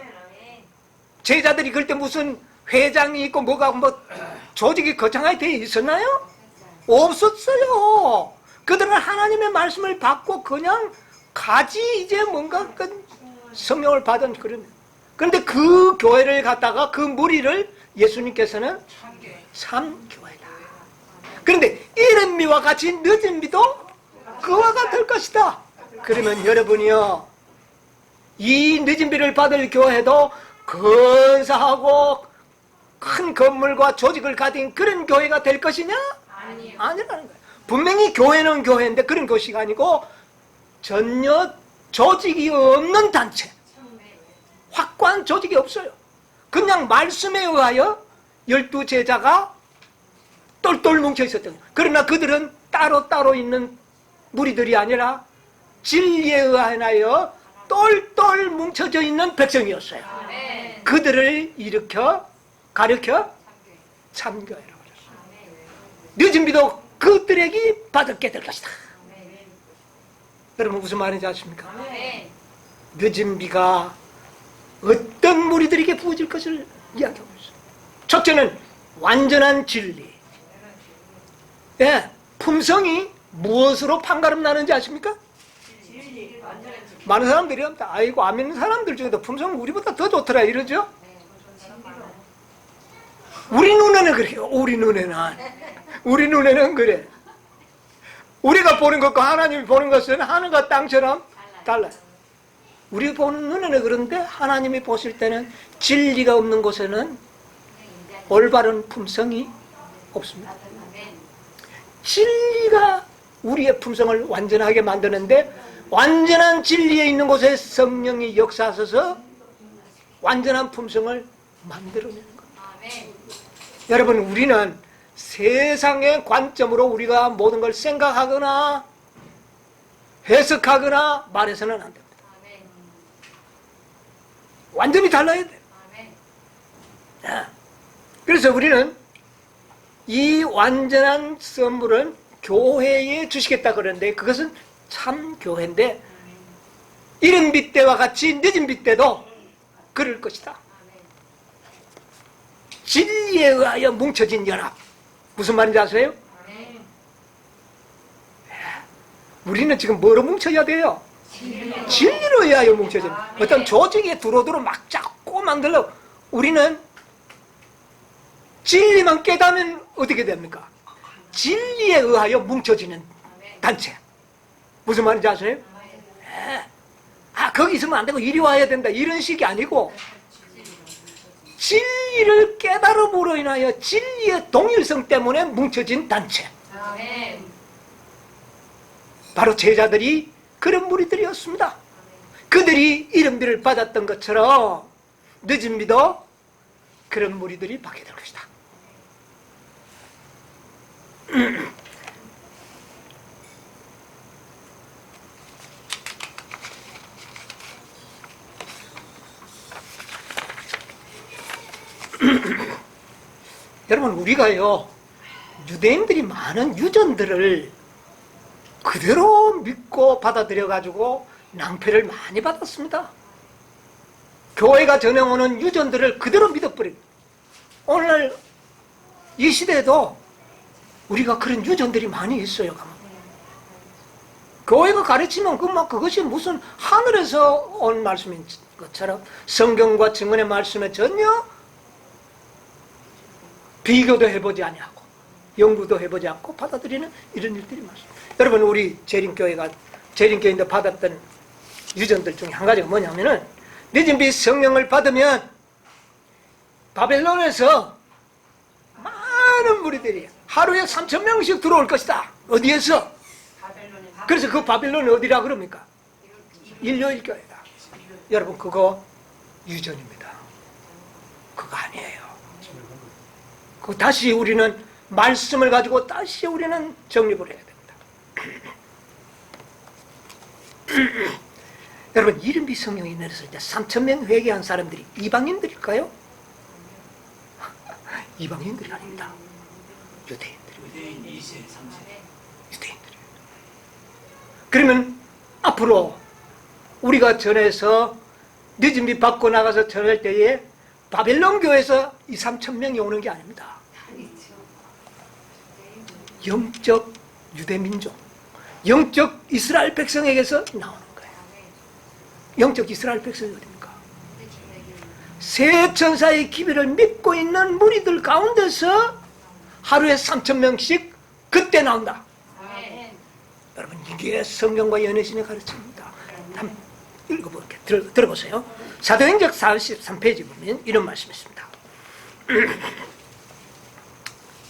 제자들이 그때 무슨 회장이 있고 뭐가 뭐 조직이 거창하게 되어 있었나요? 없었어요. 그들은 하나님의 말씀을 받고 그냥 가지 이제 뭔가 성령을 받은 그런. 그런데 그 교회를 갖다가 그 무리를 예수님께서는 참교회다. 그런데 이른 비와 같이 늦은 비도 그와 같을 것이다. 그러면 여러분이요, 이 늦은 비를 받을 교회도 근사하고 큰 건물과 조직을 가진 그런 교회가 될 것이냐? 아니라는 거예요. 분명히 교회는 교회인데 그런 것이 아니고 전혀 조직이 없는 단체, 확고한 조직이 없어요. 그냥 말씀에 의하여 12제자가 똘똘 뭉쳐 있었던 거예요. 그러나 그들은 따로따로 있는 무리들이 아니라 진리에 의하여 똘똘 뭉쳐져 있는 백성이었어요. 그들을 가르쳐 참교회라고 그랬어요. 늦은 비도 그들에게 받게 될 것이다. 여러분 무슨 말인지 아십니까? 늦은 비가 어떤 무리들에게 부어질 것을 이야기하고 있어요. 첫째는 완전한 진리. 예, 품성이 무엇으로 판가름 나는지 아십니까? 많은 사람들이 합니다. 아이고, 안 믿는 사람들 중에도 품성은 우리보다 더 좋더라 이러죠? 우리 눈에는 그래요. 우리 눈에는 그래. 우리가 보는 것과 하나님이 보는 것은 하늘과 땅처럼 달라요. 우리 보는 눈에는 그런데 하나님이 보실 때는 진리가 없는 곳에는 올바른 품성이 없습니다. 진리가 우리의 품성을 완전하게 만드는데 완전한 진리에 있는 곳에 성령이 역사하셔서 완전한 품성을 만들어내는 거예요. 여러분, 우리는 세상의 관점으로 우리가 모든 걸 생각하거나 해석하거나 말해서는 안 됩니다. 완전히 달라야 돼요. 그래서 우리는 이 완전한 선물은 교회에 주시겠다 그러는데 그것은 참 교회인데 이른 비 때와 같이 늦은 비 때도 그럴 것이다. 진리에 의하여 뭉쳐진 연합. 무슨 말인지 아세요? 우리는 지금 뭐로 뭉쳐야 돼요? 진리로 의하여 뭉쳐진. 어떤 조직에 두루두루 막 잡고 만들려고. 우리는 진리만 깨닫으면 어떻게 됩니까? 진리에 의하여 뭉쳐지는 단체. 무슨 말인지 아세요? 네. 거기 있으면 안 되고 이리 와야 된다 이런 식이 아니고 진리를 깨달음으로 인하여 진리의 동일성 때문에 뭉쳐진 단체. 바로 제자들이 그런 무리들이었습니다. 그들이 이른비를 받았던 것처럼 늦은 비도 그런 무리들이 받게 될 것이다. 여러분, 우리가요 유대인들이 많은 유전들을 그대로 믿고 받아들여 가지고 낭패를 많이 받았습니다. 교회가 전해오는 유전들을 그대로 믿어버립니다. 오늘 이 시대에도 우리가 그런 유전들이 많이 있어요. 교회가 가르치면 그것이 무슨 하늘에서 온 말씀인 것처럼 성경과 증언의 말씀에 전혀 비교도 해보지 아니하고 연구도 해보지 않고 받아들이는 이런 일들이 많습니다. 여러분, 우리 재림교인데 받았던 유전들 중에 한 가지가 뭐냐면은 늦은비 성령을 받으면 바벨론에서 많은 무리들이 하루에 3,000명씩 들어올 것이다. 어디에서? 그래서 그 바벨론이 어디라 그럽니까? 일요일교회다. 여러분, 그거 유전입니다. 그거 아니에요. 그 다시 우리는 말씀을 가지고 다시 우리는 정립을 해야 됩니다. 여러분, 이른비 성령이 내렸을 때 3,000명 회개한 사람들이 이방인들일까요? 이방인들이 아닙니다. 유대인들이에요. 유대인 2세, 3세. 유대인들이에요. 그러면 앞으로 우리가 전해서 늦은비 받고 나가서 전할 때에 바벨론 교회에서 2,000~3,000명이 오는 게 아닙니다. 영적 유대민족, 영적 이스라엘 백성에게서 나오는 거예요. 영적 이스라엘 백성이 어딥니까? 새 천사의 기비를 믿고 있는 무리들 가운데서 하루에 3,000명씩 그때 나온다. 여러분, 이게 성경과 연애신의 가르침입니다. 한번 읽어볼게요. 들어보세요. 사도행전 43페이지 보면 이런 말씀이 있습니다.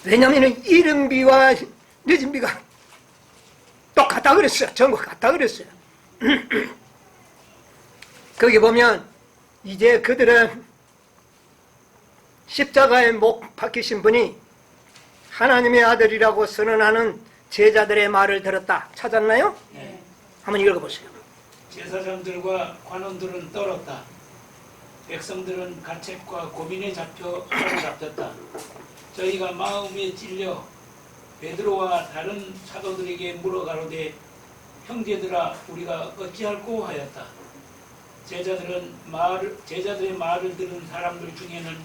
왜냐하면 이른비와 늦은비가 똑같다 그랬어요. 전부 같다 그랬어요. 거기 보면 이제 그들은 십자가에 못 박히신 분이 하나님의 아들이라고 선언하는 제자들의 말을 들었다. 찾았나요? 네. 한번 읽어보세요. 제사장들과 관원들은 떨었다. 백성들은 가책과 고민에 잡혔다. 저희가 마음에 찔려 베드로와 다른 사도들에게 물어가로되 형제들아 우리가 어찌할꼬 하였다. 제자들의 말을 들은 사람들 중에는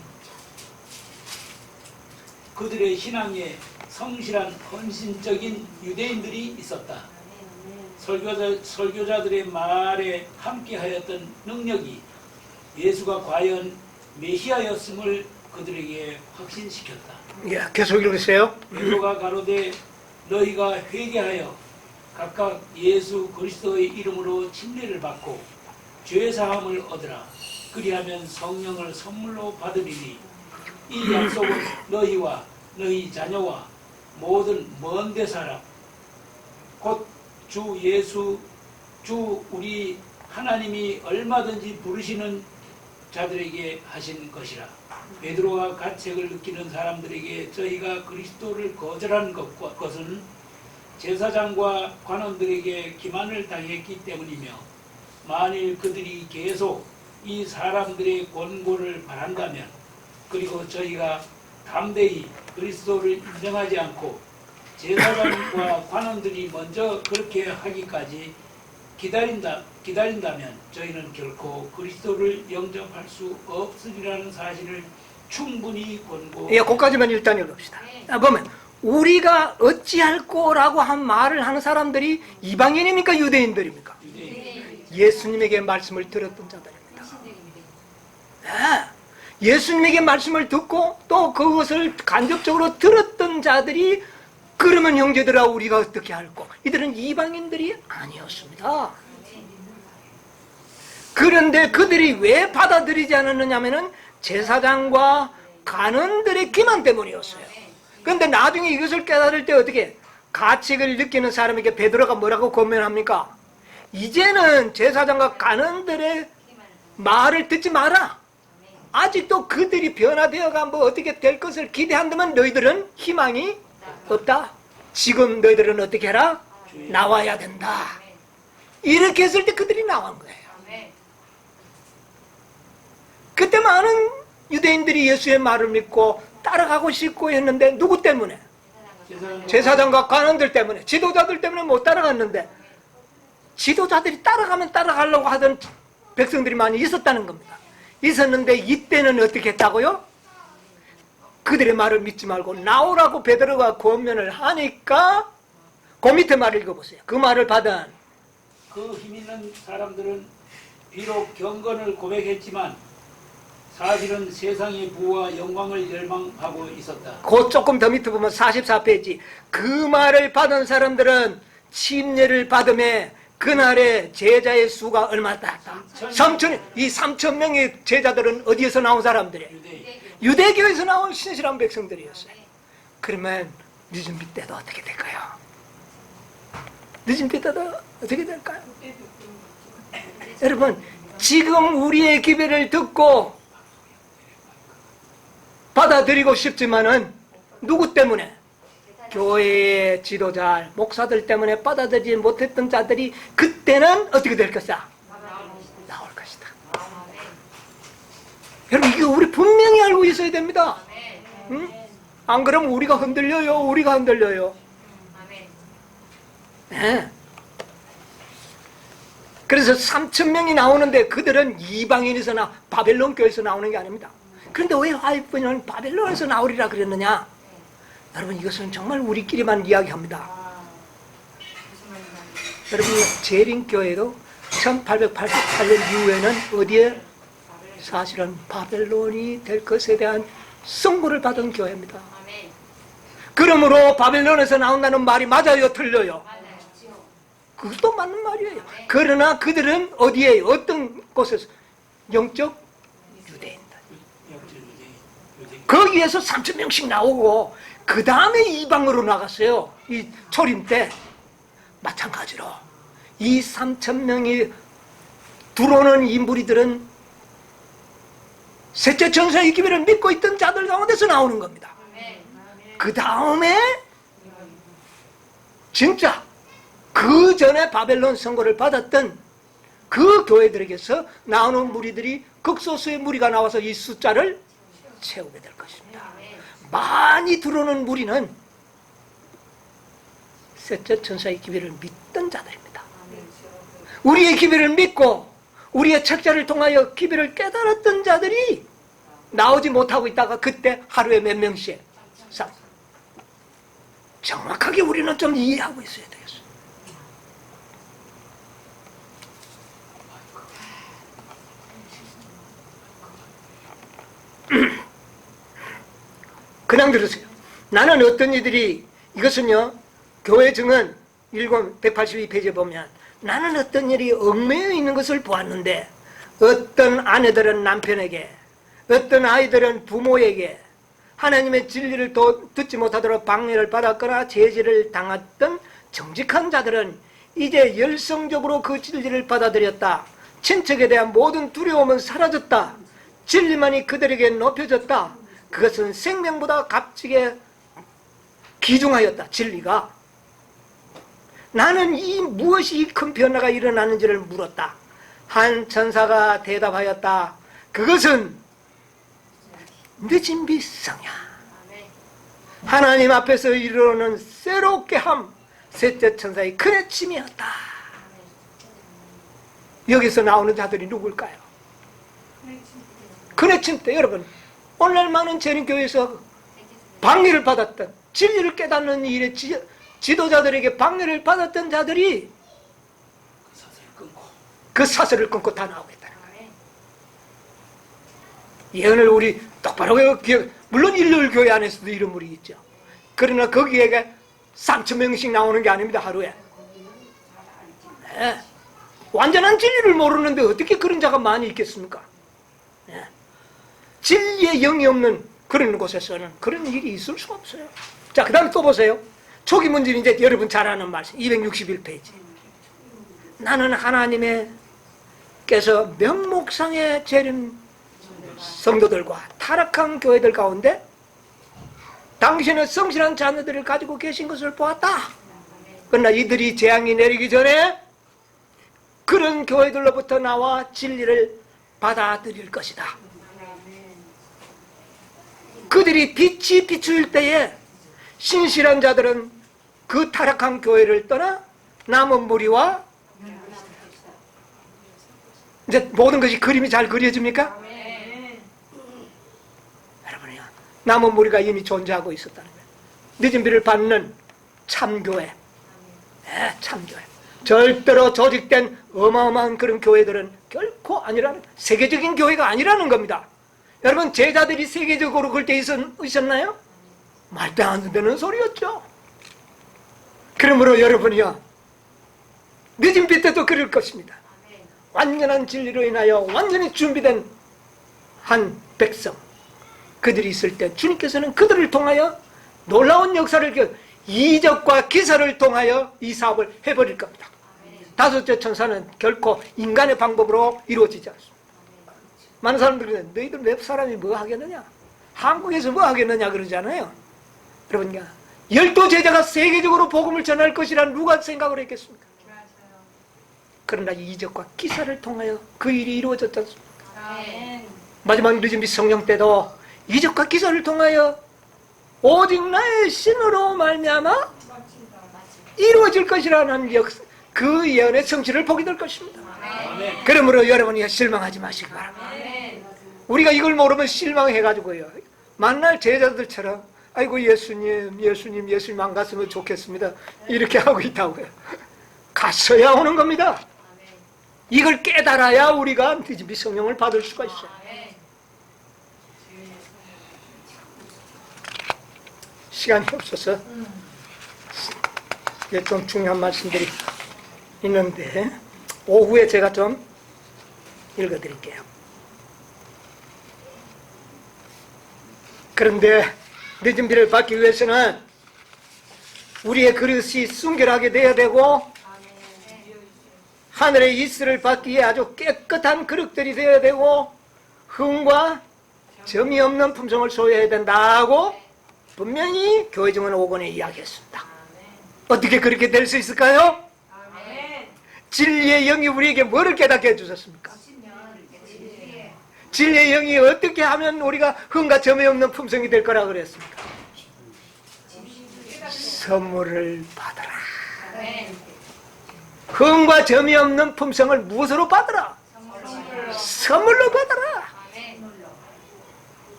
그들의 신앙에 성실한 헌신적인 유대인들이 있었다. 설교자들의 말에 함께하였던 능력이 예수가 과연 메시아였음을 그들에게 확신시켰다. 예, 계속 읽으세요. 베드로가 가로되 너희가 회개하여 각각 예수 그리스도의 이름으로 침례를 받고 죄 사함을 얻으라. 그리하면 성령을 선물로 받으리니 이 약속은 너희와 너희 자녀와 모든 먼데 사람 곧 주 예수 주 우리 하나님이 얼마든지 부르시는 자들에게 하신 것이라. 베드로와 가책을 느끼는 사람들에게 저희가 그리스도를 거절한 것은 제사장과 관원들에게 기만을 당했기 때문이며 만일 그들이 계속 이 사람들의 권고를 바란다면 그리고 저희가 담대히 그리스도를 인정하지 않고 제사장과 관원들이 먼저 그렇게 하기까지 기다린다면 저희는 결코 그리스도를 영접할 수 없으리라는 사실을 충분히 권고. 예, 거기까지만 일단 읽읍시다. 보면 우리가 어찌할꼬라고 한 말을 하는 사람들이 이방인입니까 유대인들입니까? 예수님에게 말씀을 들었던 자들입니다. 예수님에게 말씀을 듣고 또 그것을 간접적으로 들었던 자들이 그러면 형제들아 우리가 어떻게 할꼬? 이들은 이방인들이 아니었습니다. 그런데 그들이 왜 받아들이지 않았느냐 하면은 제사장과 간원들의 기만 때문이었어요. 그런데 나중에 이것을 깨달을 때 어떻게 가책을 느끼는 사람에게 베드로가 뭐라고 권면합니까? 이제는 제사장과 간원들의 말을 듣지 마라. 아직도 그들이 변화되어가 뭐 어떻게 될 것을 기대한다면 너희들은 희망이 없다. 지금 너희들은 어떻게 해라? 나와야 된다. 이렇게 했을 때 그들이 나온 거예요. 그때 많은 유대인들이 예수의 말을 믿고 따라가고 싶고 했는데 누구 때문에? 제사장과 관원들 때문에, 지도자들 때문에 못 따라갔는데, 지도자들이 따라가면 따라가려고 하던 백성들이 많이 있었다는 겁니다. 있었는데 이때는 어떻게 했다고요? 그들의 말을 믿지 말고 나오라고 베드로가 권면을 하니까 그 밑에 말을 읽어보세요. 그 말을 받은 그 힘 있는 사람들은 비록 경건을 고백했지만 사실은 세상의 부와 영광을 열망하고 있었다. 그 조금 더 밑에 보면 44페이지. 그 말을 받은 사람들은 침례를 받음에 그날의 제자의 수가 얼마나 다 3천. 이 3천 명의 제자들은 어디에서 나온 사람들이에요? 유대교에서 나온 신실한 백성들이었어요. 그러면 늦은 빛 때도 어떻게 될까요? 늦은 빛 때도 어떻게 될까요? 여러분, 지금 우리의 기회를 듣고 받아들이고 싶지만은 누구 때문에? 교회의 지도자, 목사들 때문에 받아들이지 못했던 자들이 그때는 어떻게 될 것이다? 나올 것이다. 여러분, 이거 우리 분명히 알고 있어야 됩니다. 응? 안 그러면 우리가 흔들려요. 우리가 흔들려요. 네. 그래서 3천 명이 나오는데 그들은 이방인에서나 바벨론 교회에서 나오는 게 아닙니다. 그런데 왜 화이프는 바벨론에서 나오리라 그랬느냐? 여러분, 이것은 정말 우리끼리만 이야기합니다. 여러분, 재림교회도 1888년 이후에는 어디에? 사실은 바벨론이 될 것에 대한 선고를 받은 교회입니다. 그러므로 바벨론에서 나온다는 말이 맞아요? 틀려요? 그것도 맞는 말이에요. 그러나 그들은 어디에? 어떤 곳에서? 영적 유대인들. 거기에서 3천 명씩 나오고 그 다음에 이방으로 나갔어요. 이 초림 때. 마찬가지로 이 3천 명이 들어오는 이 무리들은 셋째 천사의 기별을 믿고 있던 자들 가운데서 나오는 겁니다. 그 다음에 진짜 그 전에 바벨론 선고를 받았던 그 교회들에게서 나오는 무리들이 극소수의 무리가 나와서 이 숫자를 채우게 될 것입니다. 많이 들어오는 무리는 셋째 천사의 기별을 믿던 자들입니다. 우리의 기별을 믿고 우리의 책자를 통하여 기별을 깨달았던 자들이 나오지 못하고 있다가 그때 하루에 몇 명씩 정확하게 우리는 좀 이해하고 있어야 되겠어요. 그냥 들으세요. 나는 어떤 이들이, 이것은요, 교회 증언 182페이지에 보면 나는 어떤 일이 얽매여 있는 것을 보았는데 어떤 아내들은 남편에게, 어떤 아이들은 부모에게 하나님의 진리를 듣지 못하도록 방해를 받았거나 제지를 당했던 정직한 자들은 이제 열성적으로 그 진리를 받아들였다. 친척에 대한 모든 두려움은 사라졌다. 진리만이 그들에게 높여졌다. 그것은 생명보다 값지게 귀중하였다. 진리가. 나는 이 무엇이 큰 변화가 일어나는지를 물었다. 한 천사가 대답하였다. 그것은 늦은 빛성야. 하나님 앞에서 이르러는 새롭게 함, 셋째 천사의 큰 외침이었다. 여기서 나오는 자들이 누굴까요? 큰 외침 때 여러분, 오늘날 많은 재림교회에서 방해를 받았던, 진리를 깨닫는 일에 지도자들에게 방해를 받았던 자들이 그 사슬을 끊고 다 나오겠다는 거예요. 예언을 우리 똑바로 기억, 물론 일요일 교회 안에서도 이런 물이 있죠. 그러나 거기에 3,000명씩 나오는 게 아닙니다, 하루에. 네. 완전한 진리를 모르는데 어떻게 그런 자가 많이 있겠습니까? 네. 진리의 영이 없는 그런 곳에서는 그런 일이 있을 수가 없어요. 자, 그 다음에 또 보세요. 초기 문제는 이제 여러분 잘 아는 말씀, 261페이지. 나는 하나님께서 명목상에 재림 성도들과 타락한 교회들 가운데 당신은 성실한 자녀들을 가지고 계신 것을 보았다. 그러나 이들이 재앙이 내리기 전에 그런 교회들로부터 나와 진리를 받아들일 것이다. 그들이 빛이 비추일 때에 신실한 자들은 그 타락한 교회를 떠나 남은 무리와 이제 모든 것이 그림이 잘 그려집니까? 여러분이요, 남은 무리가 이미 존재하고 있었다는 거예요. 늦은 비를 받는 참교회, 네, 참교회. 절대로 조직된 어마어마한 그런 교회들은 결코 아니라는, 세계적인 교회가 아니라는 겁니다. 여러분, 제자들이 세계적으로 그럴 때 있었나요? 말도 안 되는 소리였죠. 그러므로 여러분이요, 늦은 비 때도 그럴 것입니다. 완전한 진리로 인하여 완전히 준비된 한 백성, 그들이 있을 때 주님께서는 그들을 통하여 놀라운 역사를, 이적과 기사를 통하여 이 사업을 해버릴 겁니다. 다섯째 천사는 결코 인간의 방법으로 이루어지지 않습니다. 많은 사람들이 너희들 몇 사람이 뭐 하겠느냐, 한국에서 뭐 하겠느냐 그러잖아요. 여러분, 12제자가 세계적으로 복음을 전할 것이란 누가 생각을 했겠습니까? 그러나 이적과 기사를 통하여 그 일이 이루어졌지 않습니까? 마지막 늦은 빛 성령 때도 이적과 기사를 통하여 오직 나의 신으로 말미암아 이루어질 것이라는 그 예언의 성취를 보게 될 것입니다. 그러므로 여러분이 실망하지 마시기 바랍니다. 우리가 이걸 모르면 실망해가지고요, 만날 제자들처럼 아이고 예수님 안 갔으면 좋겠습니다 이렇게 하고 있다고요. 갔어야 오는 겁니다. 이걸 깨달아야 우리가 늦은 빛 성령을 받을 수가 있어요. 시간이 없어서 좀 중요한 말씀들이 있는데 오후에 제가 좀 읽어드릴게요. 그런데 늦은 비를 받기 위해서는 우리의 그릇이 순결하게 되어야 되고 하늘의 이슬을 받기에 아주 깨끗한 그릇들이 되어야 되고 흠과 점이 없는 품성을 소유해야 된다고 분명히 교회 증언 5권에 이야기했습니다. 어떻게 그렇게 될 수 있을까요? 진리의 영이 우리에게 뭐를 깨닫게 해주셨습니까? 진리의 영이 어떻게 하면 우리가 흠과 점이 없는 품성이 될 거라고 그랬습니까? 선물을 받아라. 흠과 점이 없는 품성을 무엇으로 받아라? 선물로 받아라.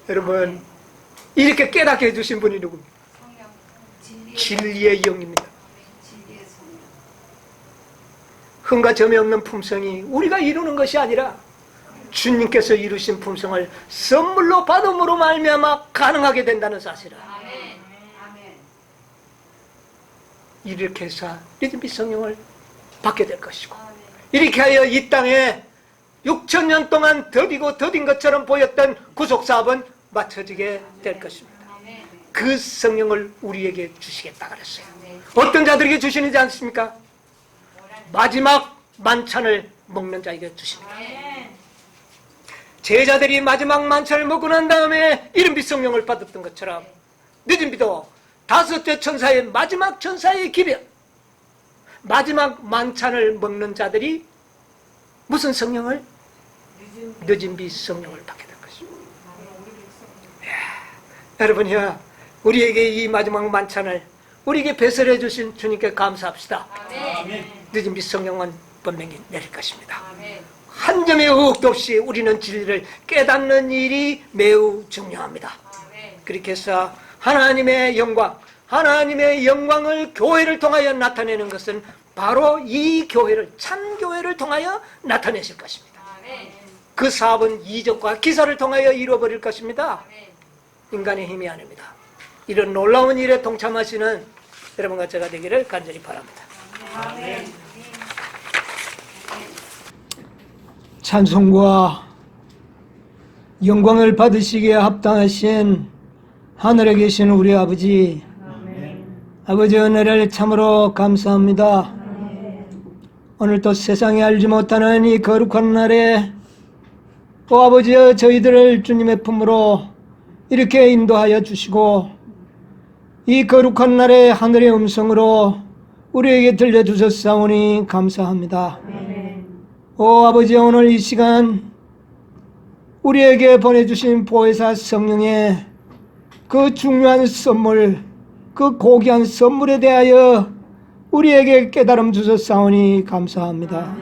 여러분, 이렇게 깨닫게 해주신 분이 누굽니까? 진리의 영입니다. 흠과 점이 없는 품성이 우리가 이루는 것이 아니라 주님께서 이루신 품성을 선물로 받음으로 말미암아 가능하게 된다는 사실을 이렇게 해서 믿음 빛 성령을 받게 될 것이고, 이렇게 하여 이 땅에 6,000년 동안 더디고 더딘 것처럼 보였던 구속사업은 맞춰지게 될 것입니다. 그 성령을 우리에게 주시겠다 그랬어요. 어떤 자들에게 주시는지 않습니까? 마지막 만찬을 먹는 자에게 주십니다. 제자들이 마지막 만찬을 먹고 난 다음에 이른 빛 성령을 받았던 것처럼 늦은 비도 다섯째 천사의 마지막 천사의 기별, 마지막 만찬을 먹는 자들이 무슨 성령을? 늦은 빛 성령을 받게 될 것입니다. 여러분이요, 우리에게 이 마지막 만찬을 우리에게 배설해 주신 주님께 감사합시다. 늦은 빛 성령은 분명히 내릴 것입니다. 한 점의 의혹도 없이 우리는 진리를 깨닫는 일이 매우 중요합니다. 그렇게 해서 하나님의 영광을 교회를 통하여 나타내는 것은 바로 이 교회를, 참 교회를 통하여 나타내실 것입니다. 그 사업은 이적과 기사를 통하여 이루어버릴 것입니다. 인간의 힘이 아닙니다. 이런 놀라운 일에 동참하시는 여러분과 제가 되기를 간절히 바랍니다. 찬송과 영광을 받으시기에 합당하신 하늘에 계신 우리 아버지, 아버지 은혜를 참으로 감사합니다. 오늘도 세상에 알지 못하는 이 거룩한 날에 또 아버지여 저희들을 주님의 품으로 이렇게 인도하여 주시고 이 거룩한 날에 하늘의 음성으로 우리에게 들려주셨사오니 감사합니다. 오 아버지, 오늘 이 시간 우리에게 보내주신 보혜사 성령의 그 중요한 선물, 그 고귀한 선물에 대하여 우리에게 깨달음 주셨사오니 감사합니다.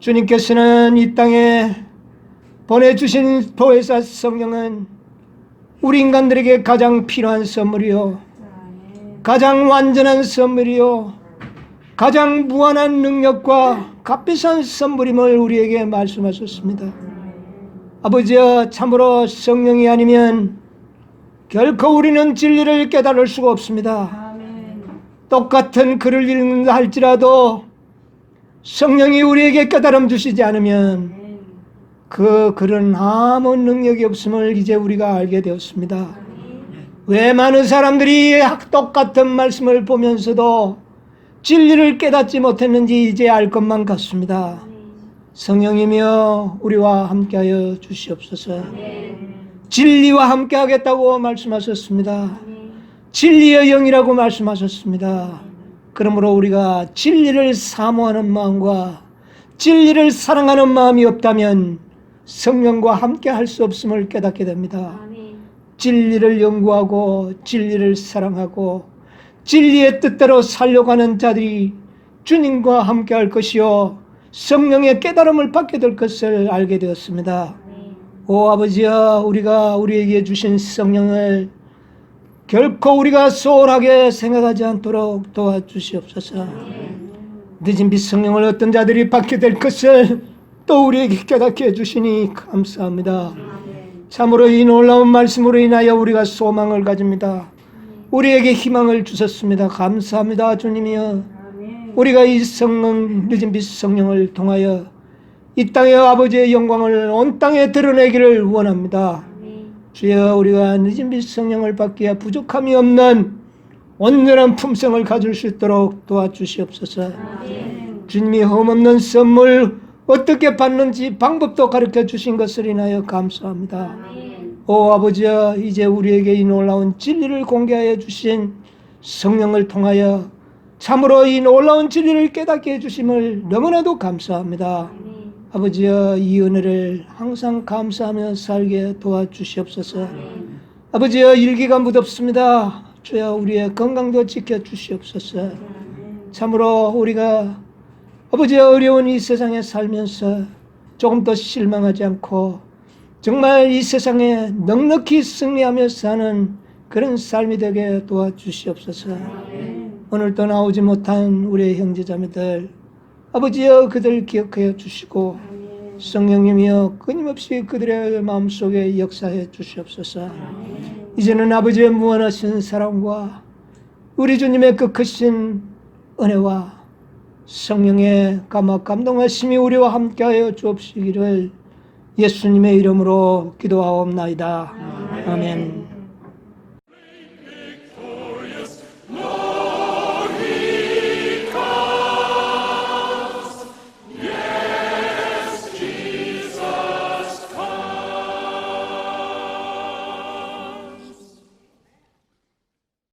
주님께서는 이 땅에 보내주신 보혜사 성령은 우리 인간들에게 가장 필요한 선물이요, 가장 완전한 선물이요, 가장 무한한 능력과 값비싼 선물임을 우리에게 말씀하셨습니다. 아버지여, 참으로 성령이 아니면 결코 우리는 진리를 깨달을 수가 없습니다. 똑같은 글을 읽는다 할지라도 성령이 우리에게 깨달음 주시지 않으면 그 글은 아무 능력이 없음을 이제 우리가 알게 되었습니다. 왜 많은 사람들이 똑같은 말씀을 보면서도 진리를 깨닫지 못했는지 이제 알 것만 같습니다. 성령이며 우리와 함께하여 주시옵소서. 진리와 함께하겠다고 말씀하셨습니다. 진리의 영이라고 말씀하셨습니다. 그러므로 우리가 진리를 사모하는 마음과 진리를 사랑하는 마음이 없다면 성령과 함께할 수 없음을 깨닫게 됩니다. 진리를 연구하고 진리를 사랑하고 진리의 뜻대로 살려고 하는 자들이 주님과 함께할 것이요 성령의 깨달음을 받게 될 것을 알게 되었습니다. 오 아버지여, 우리가 우리에게 주신 성령을 결코 우리가 소홀하게 생각하지 않도록 도와주시옵소서. 늦은 빛 성령을 어떤 자들이 받게 될 것을 또 우리에게 깨닫게 해주시니 감사합니다. 참으로 이 놀라운 말씀으로 인하여 우리가 소망을 가집니다. 우리에게 희망을 주셨습니다. 감사합니다. 주님이여, 우리가 이 성령, 늦은 빛 성령을 통하여 이 땅의 아버지의 영광을 온 땅에 드러내기를 원합니다. 주여, 우리가 늦은 빛 성령을 받기에 부족함이 없는 온전한 품성을 가질 수 있도록 도와주시옵소서. 주님이 흠없는 선물 어떻게 받는지 방법도 가르쳐 주신 것을 인하여 감사합니다. 오 아버지여, 이제 우리에게 이 놀라운 진리를 공개하여 주신 성령을 통하여 참으로 이 놀라운 진리를 깨닫게 해주심을 너무나도 감사합니다. 아버지여, 이 은혜를 항상 감사하며 살게 도와주시옵소서. 아버지여, 일기가 무덥습니다. 주여, 우리의 건강도 지켜주시옵소서. 참으로 우리가 아버지여, 어려운 이 세상에 살면서 조금 더 실망하지 않고 정말 이 세상에 넉넉히 승리하며 사는 그런 삶이 되게 도와주시옵소서. 오늘도 나오지 못한 우리의 형제자매들 아버지여, 그들 기억하여 주시고 성령님이여 끊임없이 그들의 마음속에 역사해 주시옵소서. 이제는 아버지의 무한하신 사랑과 우리 주님의 그 크신 은혜와 성령의 감동하심이 우리와 함께하여 주옵시기를 예수님의 이름으로 기도하옵나이다. 아멘.